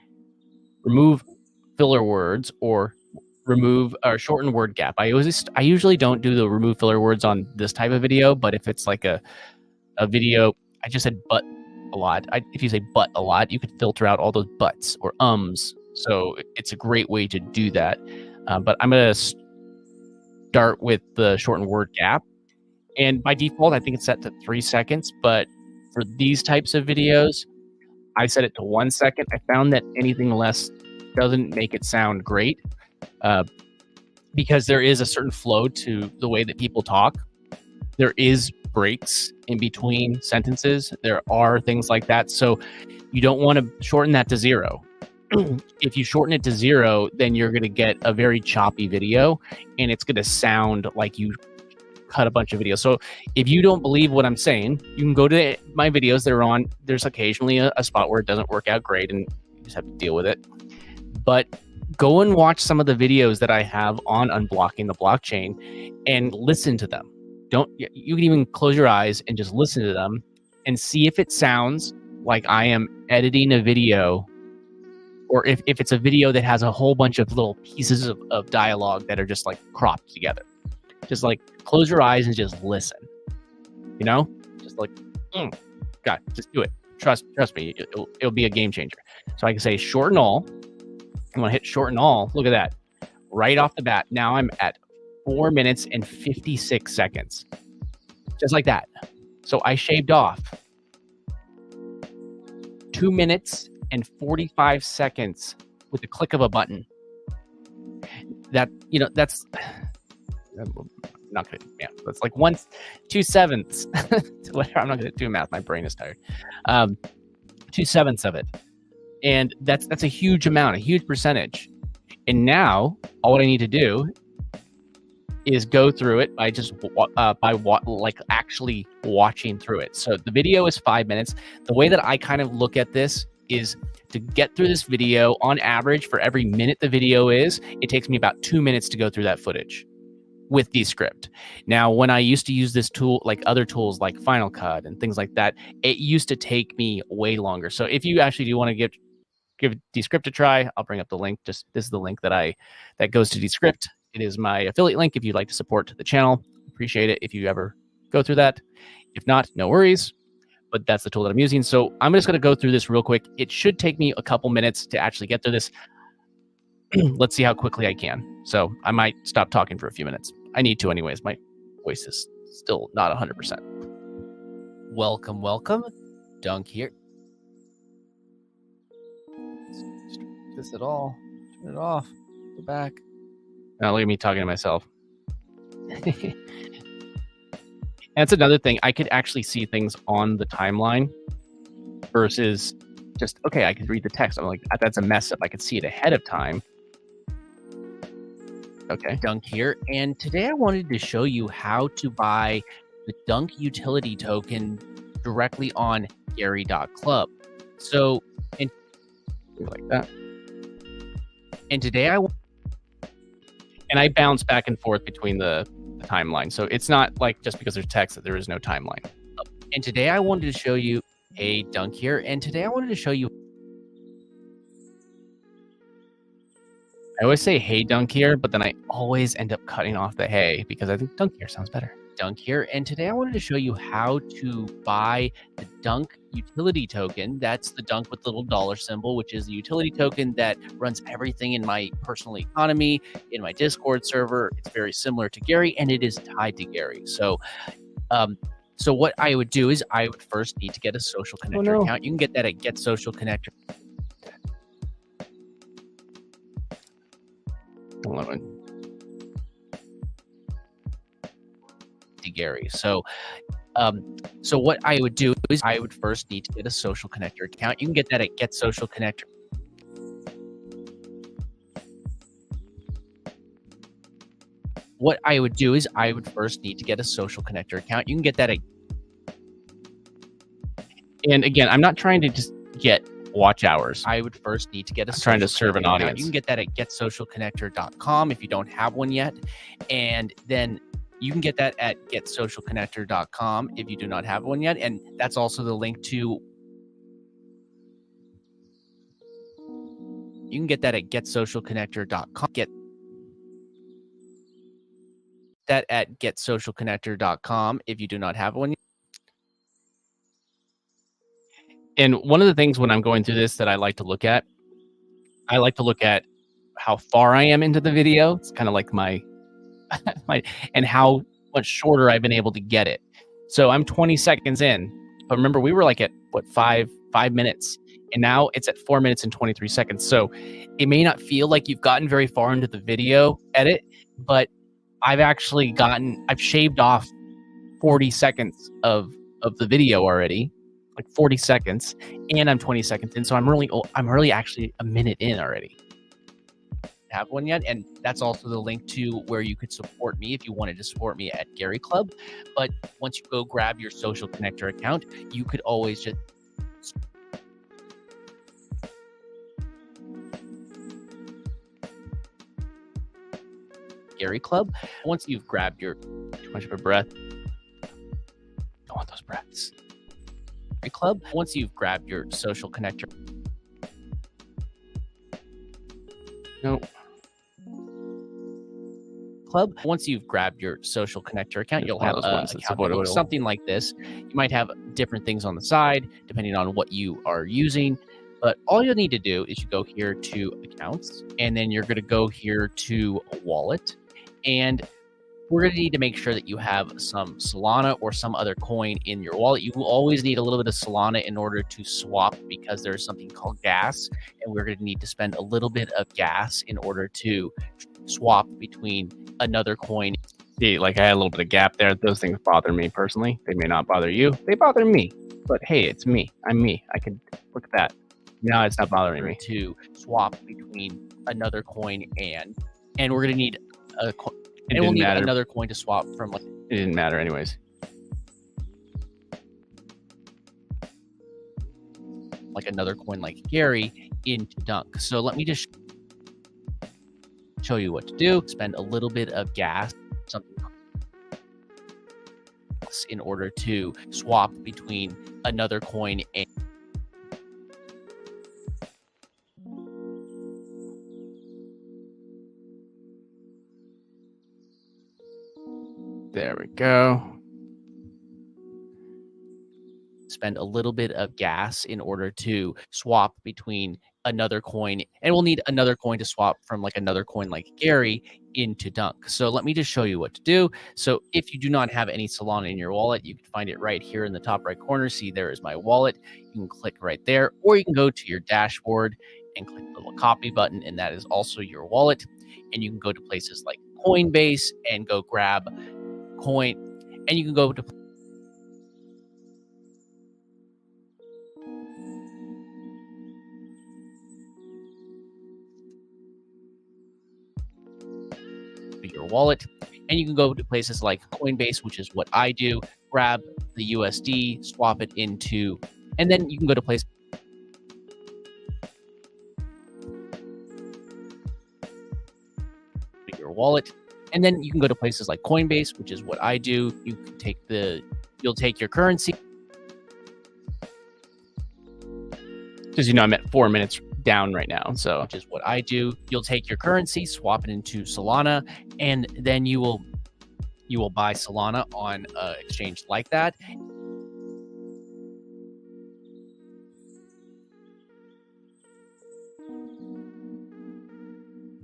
remove filler words or remove or shorten word gap. I usually don't do the remove filler words on this type of video, but if it's like a video, I just said but a lot. If you say but a lot, you could filter out all those buts or ums. So it's a great way to do that. But I'm going to start with the shortened word gap. And by default, I think it's set to 3 seconds. But for these types of videos, I set it to 1 second. I found that anything less doesn't make it sound great because there is a certain flow to the way that people talk. There is breaks in between sentences. There are things like that. So you don't want to shorten that to 0. If you shorten it to 0, then you're going to get a very choppy video and it's going to sound like you cut a bunch of videos. So if you don't believe what I'm saying, you can go to my videos that are on. There's occasionally a spot where it doesn't work out great and you just have to deal with it. But go and watch some of the videos that I have on unblocking the blockchain and listen to them. You can even close your eyes and just listen to them and see if it sounds like I am editing a video, or if it's a video that has a whole bunch of little pieces of dialogue that are just like cropped together. Just like close your eyes and just listen, you know, just like, God, just do it. Trust me, it'll be a game changer. So I can say shorten all. I'm gonna hit shorten all. Look at that. Right off the bat. Now I'm at 4 minutes and 56 seconds. Just like that. So I shaved off 2 minutes and 45 seconds with the click of a button. That, you know, that's not gonna, yeah, that's like 2/7. Whatever. I'm not gonna do math. My brain is tired. 2/7 of it, and that's a huge amount, a huge percentage. And now all I need to do is go through it by just like actually watching through it. So the video is 5 minutes. The way that I kind of look at this is to get through this video on average for every minute the video is, it takes me about 2 minutes to go through that footage with DESCRIPT. Now, when I used to use this tool, like other tools like Final Cut and things like that, it used to take me way longer. So if you actually do want to give DESCRIPT a try, I'll bring up the link. This is the link that goes to DESCRIPT. It is my affiliate link if you'd like to support the channel. Appreciate it if you ever go through that. If not, no worries. But that's the tool that I'm using. So I'm just going to go through this real quick. It should take me a couple minutes to actually get through this. Let's see how quickly I can. So I might stop talking for a few minutes. I need to anyways. My voice is still not 100%. Welcome. Dunk here. This at all. Turn it off. Go back. Now look at me talking to myself. That's another thing. I could actually see things on the timeline versus just, okay, I could read the text. I'm like, that's a mess up. I could see it ahead of time. Okay. Dunk here. And today I wanted to show you how to buy the Dunk utility token directly on Gary.club. So, Like that. And today and I bounce back and forth between the timeline. So it's not like just because there's text that there is no timeline. And today I wanted to show you a Dunk here. And today I wanted to show you. I always say hey dunk here, but then I always end up cutting off the hey because I think dunk here sounds better. Dunk here, and today I wanted to show you how to buy the Dunk utility token. That's the Dunk with the little dollar symbol, which is the utility token that runs everything in my personal economy, in my Discord server. It's very similar to Gary, and it is tied to Gary. So what I would do is I would first need to get a social connector account. You can get that at Get Social Connector. To Gary. So what I would do is I would first need to get a social connector account. You can get that at Get Social Connector. What I would do is I would first need to get a social connector account. You can get that at. And again, I'm not trying to just get watch hours. I would first need to get a I'm trying to serve an audience. You can get that at getsocialconnector.com if you don't have one yet. And then you can get that at getsocialconnector.com if you do not have one yet. And that's also the link to. You can get that at getsocialconnector.com. Get that at getsocialconnector.com if you do not have one. And one of the things when I'm going through this that I like to look at how far I am into the video. It's kind of like my and how much shorter I've been able to get it. So I'm 20 seconds in, but remember we were like at what, five minutes, and now it's at 4 minutes and 23 seconds. So it may not feel like you've gotten very far into the video edit, but I've shaved off 40 seconds of the video already. Like 40 seconds, and I'm 20 seconds in, so I'm really actually a minute in already. Have one yet? And that's also the link to where you could support me if you wanted to support me at Gary Club. But once you go grab your social connector account, you could always just Gary Club. Once you've grabbed your too much of a breath. Don't want those breaths. Club. Once you've grabbed your social connector. No. Club. Once you've grabbed your social connector account, you'll have an account that looks something like this. You might have different things on the side depending on what you are using, but all you'll need to do is you go here to accounts, and then you're going to go here to wallet, and we're going to need to make sure that you have some Solana or some other coin in your wallet. You will always need a little bit of Solana in order to swap, because there's something called gas, and we're going to need to spend a little bit of gas in order to swap between another coin. See, like I had a little bit of gap there. Those things bother me personally. They may not bother you. They bother me. But hey, it's me. I'm me. I can look at that. No, it's not bothering me. To swap between another coin and we're going to need a coin. And we'll need another coin to swap from. It didn't matter anyways. Like another coin like Gary into Dunk. So let me just show you what to do. Spend a little bit of gas, something in order to swap between another coin and. There we go. Spend a little bit of gas in order to swap between another coin, and we'll need another coin to swap from like another coin like Gary into Dunk. So let me just show you what to do. So if you do not have any Solana in your wallet, you can find it right here in the top right corner. See, there is my wallet. You can click right there, or you can go to your dashboard and click the little copy button, and that is also your wallet. And you can go to places like Coinbase and go grab coin, and you can go to your wallet, and you can go to places like Coinbase, which is what I do. Grab the USD, swap it into, and then you can go to places your wallet. And then you can go to places like Coinbase, which is what I do. You can you'll take your currency. Because I'm at 4 minutes down right now. So, which is what I do. You'll take your currency, swap it into Solana, and then you will buy Solana on an exchange like that.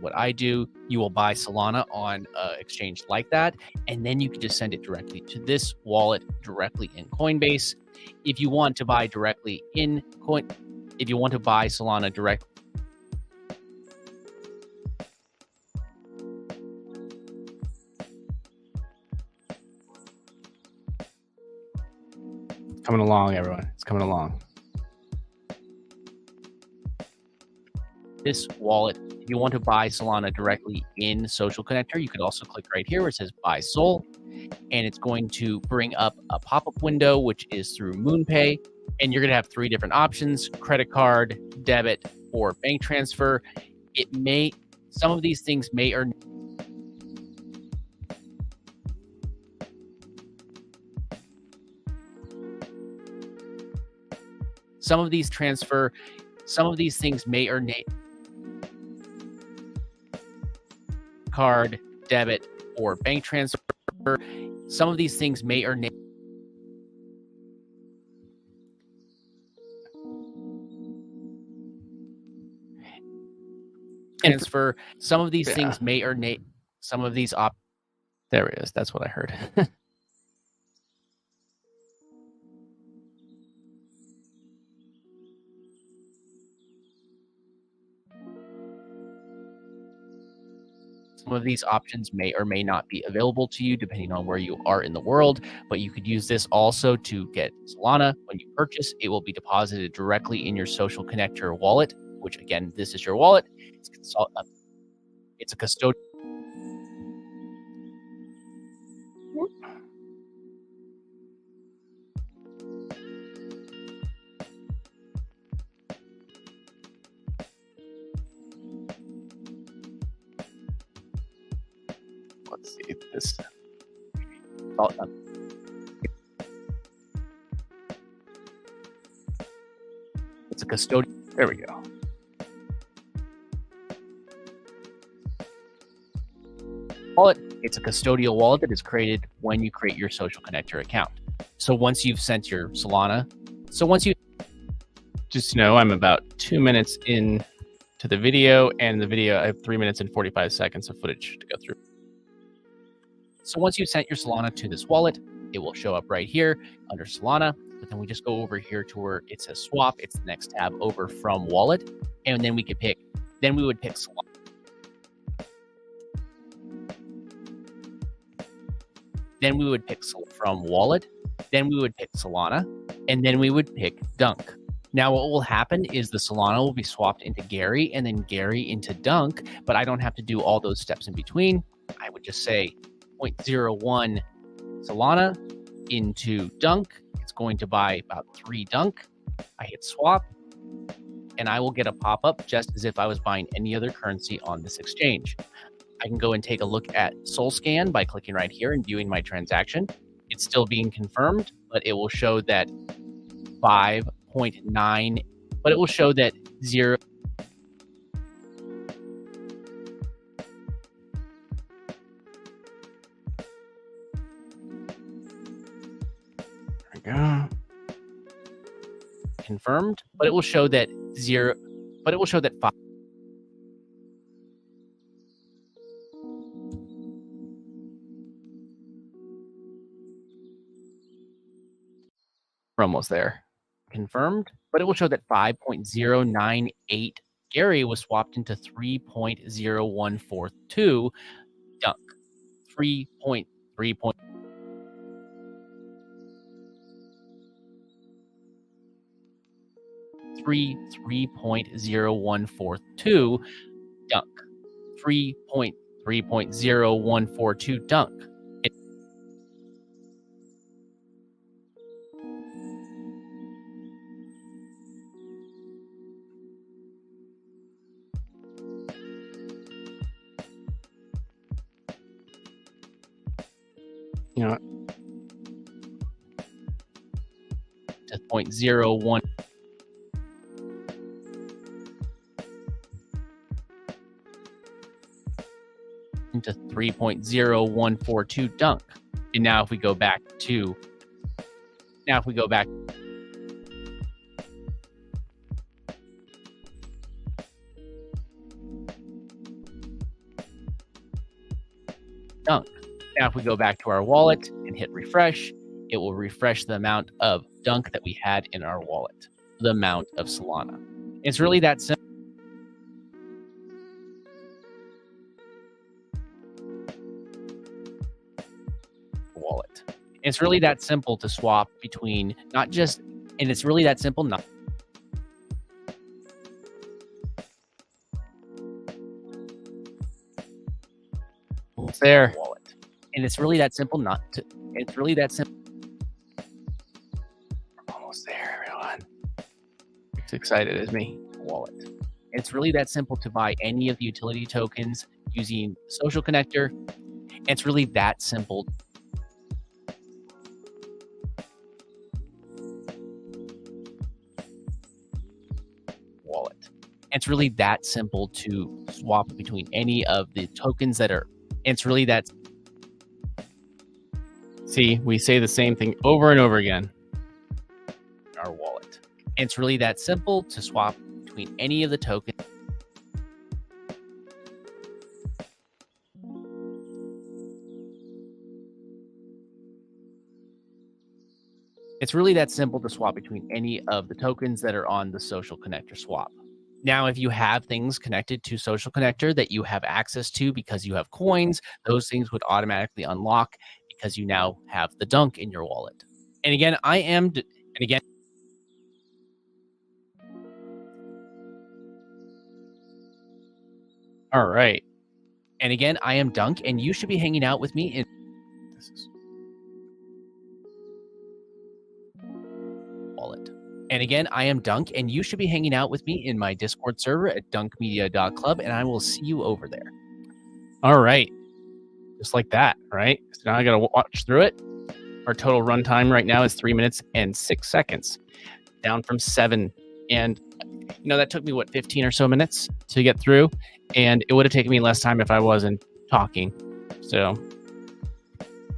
What I do, you will buy Solana on an exchange like that, and then you can just send it directly to this wallet directly in Coinbase. If you want to buy directly in if you want to buy Solana direct. Coming along, everyone. It's coming along. This wallet, if you want to buy Solana directly in Social Connector, you could also click right here where it says Buy Sol, and it's going to bring up a pop-up window, which is through MoonPay, and you're going to have 3 different options: credit card, debit, or bank transfer. Some of these things may or some of these things may or may card, debit, or bank transfer. Some of these things may or may transfer. Some of these things may or may some of these there it is. That's what I heard. Some of these options may or may not be available to you depending on where you are in the world, but you could use this also to get Solana. When you purchase, it will be deposited directly in your Social Connector wallet, which again, this is your wallet. It's a custodial. Let's see this. It's a custodial. There we go. Wallet. It's a custodial wallet that is created when you create your Social Connector account. So once you've sent your Solana, just to know, I'm about 2 minutes in to the video, and the video I have 3 minutes and 45 seconds of footage to go through. So once you've sent your Solana to this wallet, it will show up right here under Solana. But then we just go over here to where it says swap. It's the next tab over from wallet. And then we would pick Solana. Then we would pick from wallet. Then we would pick Solana. And then we would pick Dunk. Now what will happen is the Solana will be swapped into Gary and then Gary into Dunk. But I don't have to do all those steps in between. I would just say 0.01 Solana into Dunk. It's going to buy about 3 Dunk. I hit swap, and I will get a pop-up just as if I was buying any other currency on this exchange. I can go and take a look at SolScan by clicking right here and viewing my transaction. It's still being confirmed, but it will show that 5.9, but it will show that 0. Confirmed, but it will show that 0, but it will show that 5. We're almost there. Confirmed, but it will show that 5.098 Gary was swapped into 3.0142 Dunk. 3.3. 3.0142 Dunk. 3.0142 Dunk. You know, to 0.01. to 3.0142 dunk. And now if we go back to dunk. Now if we go back to our wallet and hit refresh, it will refresh the amount of dunk that we had in our wallet, the amount of Solana. It's really that simple. Wallet. It's really that simple to swap between it's really that simple not there wallet. And it's really that simple it's really that simple. We're almost there, everyone. As excited as me. Wallet. It's really that simple to buy any of the utility tokens using Social Connector. It's really that simple. Wallet. It's really that simple to swap between any of the tokens that are. It's really that. See, we say the same thing over and over again. Our wallet. It's really that simple to swap between any of the tokens. It's really that simple to swap between any of the tokens that are on the Social Connector swap. Now, if you have things connected to Social Connector that you have access to because you have coins, those things would automatically unlock because you now have the dunk in your wallet. And again, all right. And again, I am Dunk, and you should be hanging out with me in wallet. And again, I am Dunk, and you should be hanging out with me in my Discord server at dunkmedia.club, and I will see you over there. All right. Just like that, right? So now I got to watch through it. Our total runtime right now is 3 minutes and 6 seconds, down from 7. And, that took me, 15 or so minutes to get through. And it would have taken me less time if I wasn't talking. So,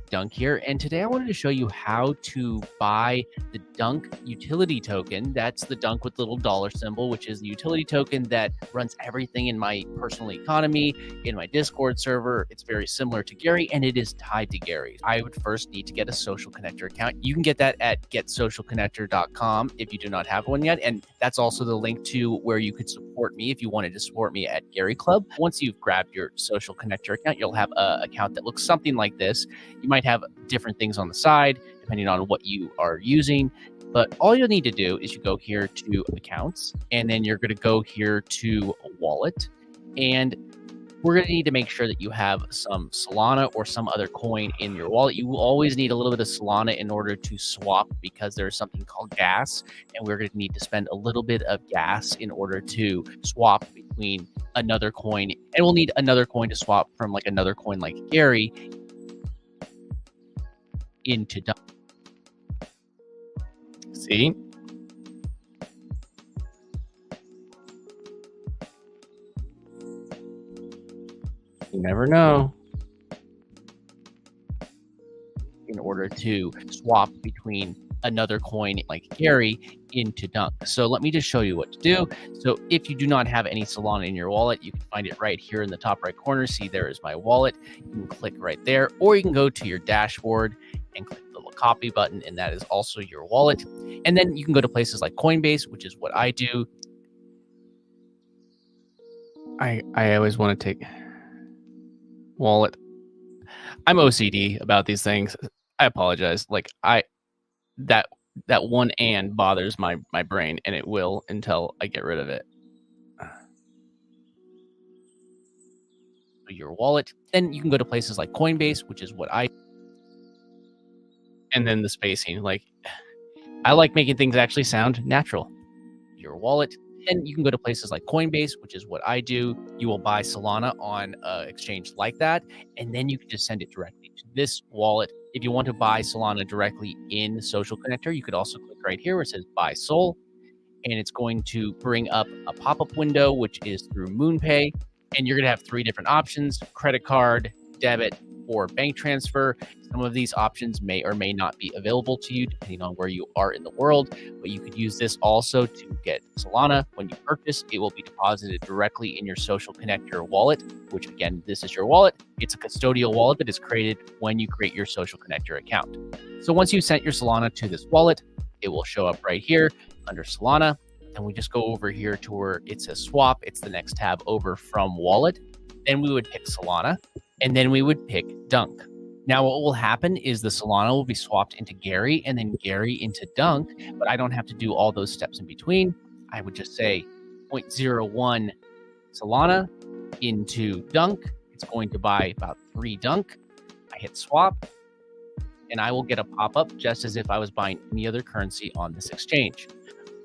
Dunk here, and today I wanted to show you how to buy the Dunk utility token. That's the Dunk with the little dollar symbol, which is the utility token that runs everything in my personal economy, in my Discord server. It's very similar to Gary, and it is tied to Gary. I would first need to get a Social Connector account. You can get that at getsocialconnector.com if you do not have one yet, and that's also the link to where you could support me if you wanted to support me at Gary Club. Once you've grabbed your Social Connector account, you'll have an account that looks something like this. You might have different things on the side depending on what you are using, but all you'll need to do is you go here to accounts, and then you're going to go here to wallet, and we're going to need to make sure that you have some Solana or some other coin in your wallet. You will always need a little bit of Solana in order to swap because there's something called gas, and we're going to need to spend a little bit of gas in order to swap between another coin, and we'll need another coin to swap from like another coin like Gary into Dunk. See? You never know. In order to swap between another coin like Gary into Dunk. So let me just show you what to do. So if you do not have any Solana in your wallet, you can find it right here in the top right corner. See, there is my wallet. You can click right there, or you can go to your dashboard and click the little copy button, and that is also your wallet. And then you can go to places like Coinbase, which is what I do. I always want to take wallet. I'm OCD about these things. I apologize. Like that one and bothers my brain, and it will until I get rid of it. Your wallet. Then you can go to places like Coinbase, which is what I. And then the spacing, like I like making things actually sound natural. Your wallet. And you can go to places like Coinbase, which is what I do. You will buy Solana on an exchange like that, and then you can just send it directly to this wallet. If you want to buy Solana directly in Social Connector, you could also click right here where it says Buy Sol, and it's going to bring up a pop-up window, which is through MoonPay, And you're going to have 3 different options: credit card, debit, or bank transfer. Some of these options may or may not be available to you depending on where you are in the world, but you could use this also to get Solana. When you purchase, it will be deposited directly in your social connector wallet, which again, this is your wallet. It's a custodial wallet that is created when you create your social connector account. So once you sent your Solana to this wallet, it will show up right here under Solana. And we just go over here to where it says swap. It's the next tab over from wallet. Then we would pick Solana, and then we would pick Dunk. Now what will happen is the Solana will be swapped into Gary and then Gary into Dunk, but I don't have to do all those steps in between. I would just say 0.01 Solana into Dunk. It's going to buy about 3 Dunk. I hit swap, and I will get a pop-up just as if I was buying any other currency on this exchange.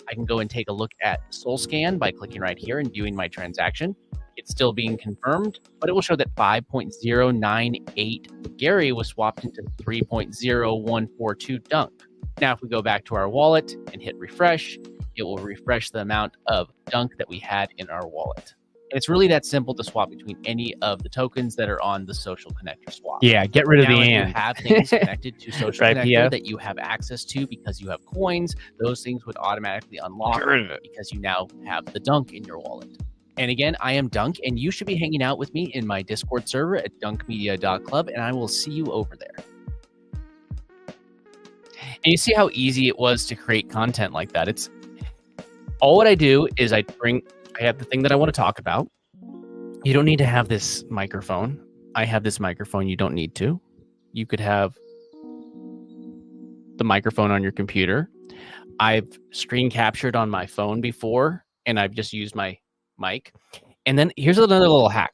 I can go and take a look at SolScan by clicking right here and viewing my transaction. It's still being confirmed, but it will show that 5.098 Gary was swapped into 3.0142 Dunk. Now, if we go back to our wallet and hit refresh, it will refresh the amount of Dunk that we had in our wallet. And it's really that simple to swap between any of the tokens that are on the social connector swap. Yeah, get rid of the and. and. You have things connected to social Right, connector PF? that you have access to because you have coins. Those things would automatically unlock Get rid of it. because you now have the Dunk in your wallet. And again, I am Dunk, and you should be hanging out with me in my Discord server at dunkmedia.club, and I will see you over there. And you see how easy it was to create content like that. It's all what I do is I have the thing that I want to talk about. You don't need to have this microphone. I have this microphone. You don't need to. You could have the microphone on your computer. I've screen captured on my phone before, and I've just used my mic. And then here's another little hack.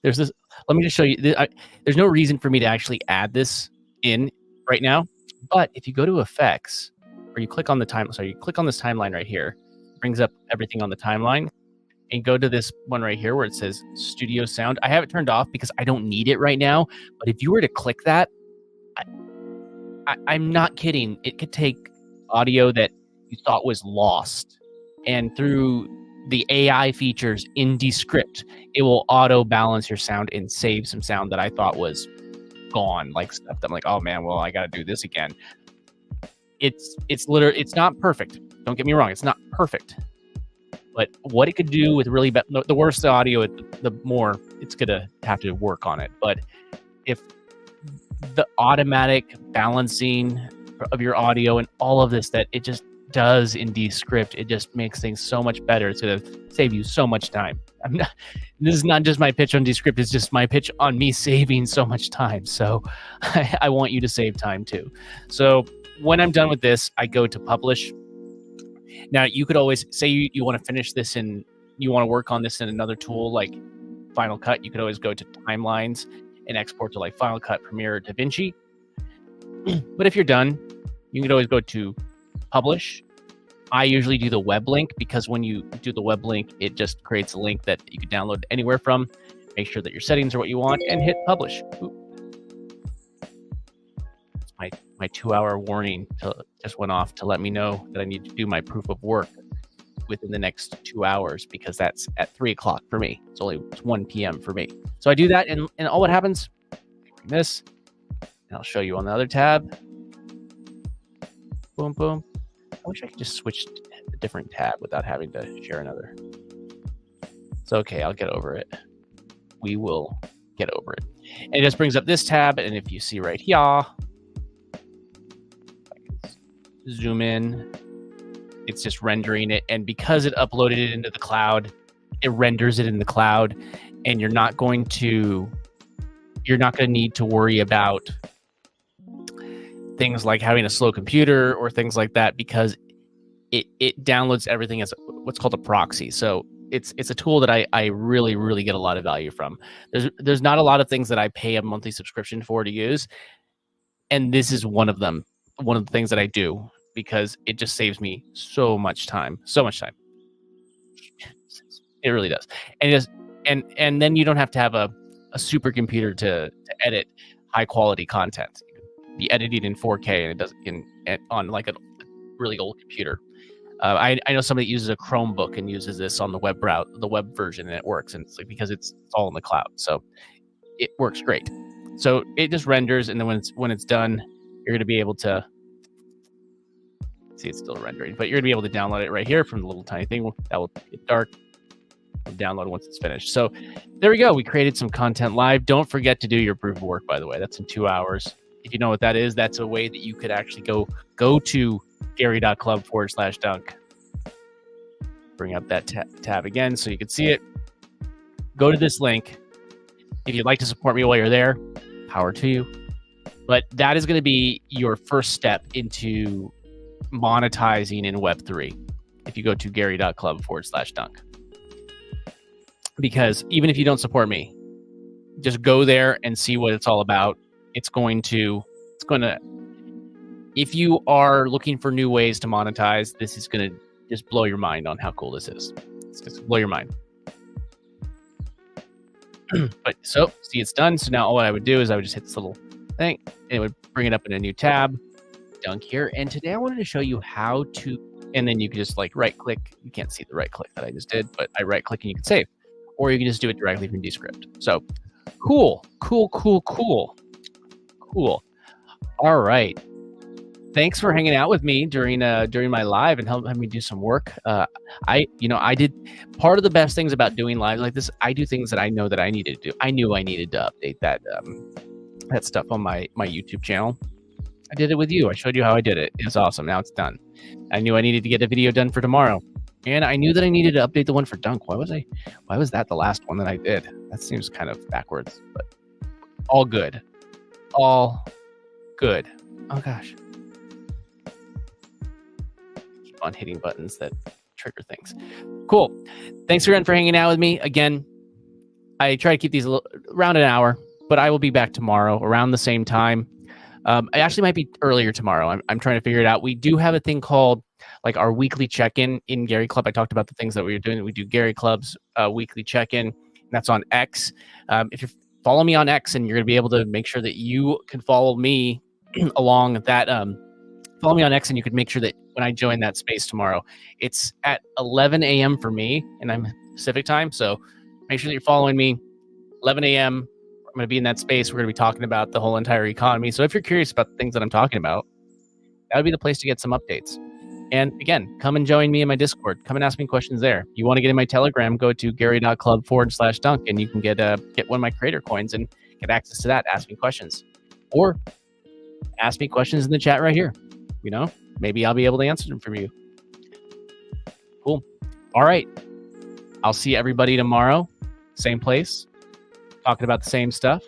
There's this. Let me just show you. There's no reason for me to actually add this in right now. But if you go to effects, or you click on the you click on this timeline right here, it brings up everything on the timeline, and go to this one right here where it says studio sound. I have it turned off because I don't need it right now. But if you were to click that, I'm not kidding. It could take audio that you thought was lost, and through the AI features in DESCRIPT, it will auto balance your sound and save some sound that I thought was gone, like stuff that I'm like, oh man, well, I got to do this again. It's literally, it's not perfect. Don't get me wrong. It's not perfect, but what it could do with really the worse the audio, the more it's going to have to work on it. But if the automatic balancing of your audio and all of this that it just does in DESCRIPT, it just makes things so much better. It's going to save you so much time. This is not just my pitch on DESCRIPT, it's just my pitch on me saving so much time. So I want you to save time too. So when I'm done with this, I go to publish. Now you could always say you want to finish this and you want to work on this in another tool like Final Cut. You could always go to timelines and export to like Final Cut, Premiere, DaVinci. But if you're done, you could always go to publish. I usually do the web link because when you do the web link, it just creates a link that you can download anywhere from. Make sure that your settings are what you want and hit publish. My 2-hour warning just went off to let me know that I need to do my proof of work within the next 2 hours because that's at 3 o'clock for me. It's 1 p.m. for me. So I do that, and all what happens, this, and I'll show you on the other tab. Boom, boom. I wish I could just switch to a different tab without having to share another. It's okay. I'll get over it. We will get over it. And it just brings up this tab. And if you see right here, I can zoom in, it's just rendering it. And because it uploaded it into the cloud, it renders it in the cloud. And you're not going to need to worry about things like having a slow computer or things like that because it downloads everything as what's called a proxy. So it's a tool that I really, really get a lot of value from. There's not a lot of things that I pay a monthly subscription for to use. And this is one of them, one of the things that I do because it just saves me so much time. It really does. And then you don't have to have a supercomputer to edit high quality content. Be edited in 4K and it does on like a really old computer. I know somebody uses a Chromebook and uses this on the web version, and it works. And it's like, because it's all in the cloud, so it works great. So it just renders, and then when it's done, you're going to be able to see it's still rendering, but you're going to be able to download it right here from the little tiny thing that will get dark. Download once it's finished. So there we go. We created some content live. Don't forget to do your proof of work, by the way. That's in 2 hours. If you know what that is, that's a way that you could actually go to gary.club/dunk. Bring up that tab again so you can see it. Go to this link. If you'd like to support me while you're there, power to you. But that is going to be your first step into monetizing in Web3 if you go to gary.club/dunk. Because even if you don't support me, just go there and see what it's all about. It's going to, if you are looking for new ways to monetize, this is going to just blow your mind on how cool this is. It's just blow your mind. But so, see, it's done. So now what I would do is I would just hit this little thing, and it would bring it up in a new tab, dunk here. And today I wanted to show you how to, and then you can just like right click. You can't see the right click that I just did, but I right click and you can save. Or you can just do it directly from DESCRIPT. So cool. All right. Thanks for hanging out with me during my live and helping me do some work. I did part of the best things about doing lives like this. I do things that I know that I needed to do. I knew I needed to update that stuff on my YouTube channel. I did it with you. I showed you how I did it. It's awesome. Now it's done. I knew I needed to get a video done for tomorrow. And I knew that I needed to update the one for Dunk. Why was that the last one that I did? That seems kind of backwards, but all good. All good. Oh gosh. Keep on hitting buttons that trigger things. Cool. Thanks again for hanging out with me. Again, I try to keep these around an hour, but I will be back tomorrow around the same time. I actually might be earlier tomorrow. I'm trying to figure it out. We do have a thing called like our weekly check-in in Gary Club. I talked about the things that we were doing. We do Gary Club's weekly check-in. That's on X. If you follow me on X, and you're going to be able to make sure that you can follow me along that. Follow me on X, and you can make sure that when I join that space tomorrow, it's at 11 a.m. for me, and I'm Pacific time. So make sure that you're following me. 11 a.m. I'm going to be in that space. We're going to be talking about the whole entire economy. So if you're curious about the things that I'm talking about, that would be the place to get some updates. And again, come and join me in my Discord. Come and ask me questions there. If you want to get in my Telegram, go to gary.club/dunk, and you can get one of my creator coins and get access to that. Ask me questions. Or ask me questions in the chat right here. You know, maybe I'll be able to answer them for you. Cool. All right. I'll see everybody tomorrow. Same place. Talking about the same stuff.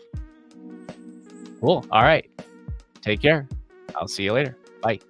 Cool. All right. Take care. I'll see you later. Bye.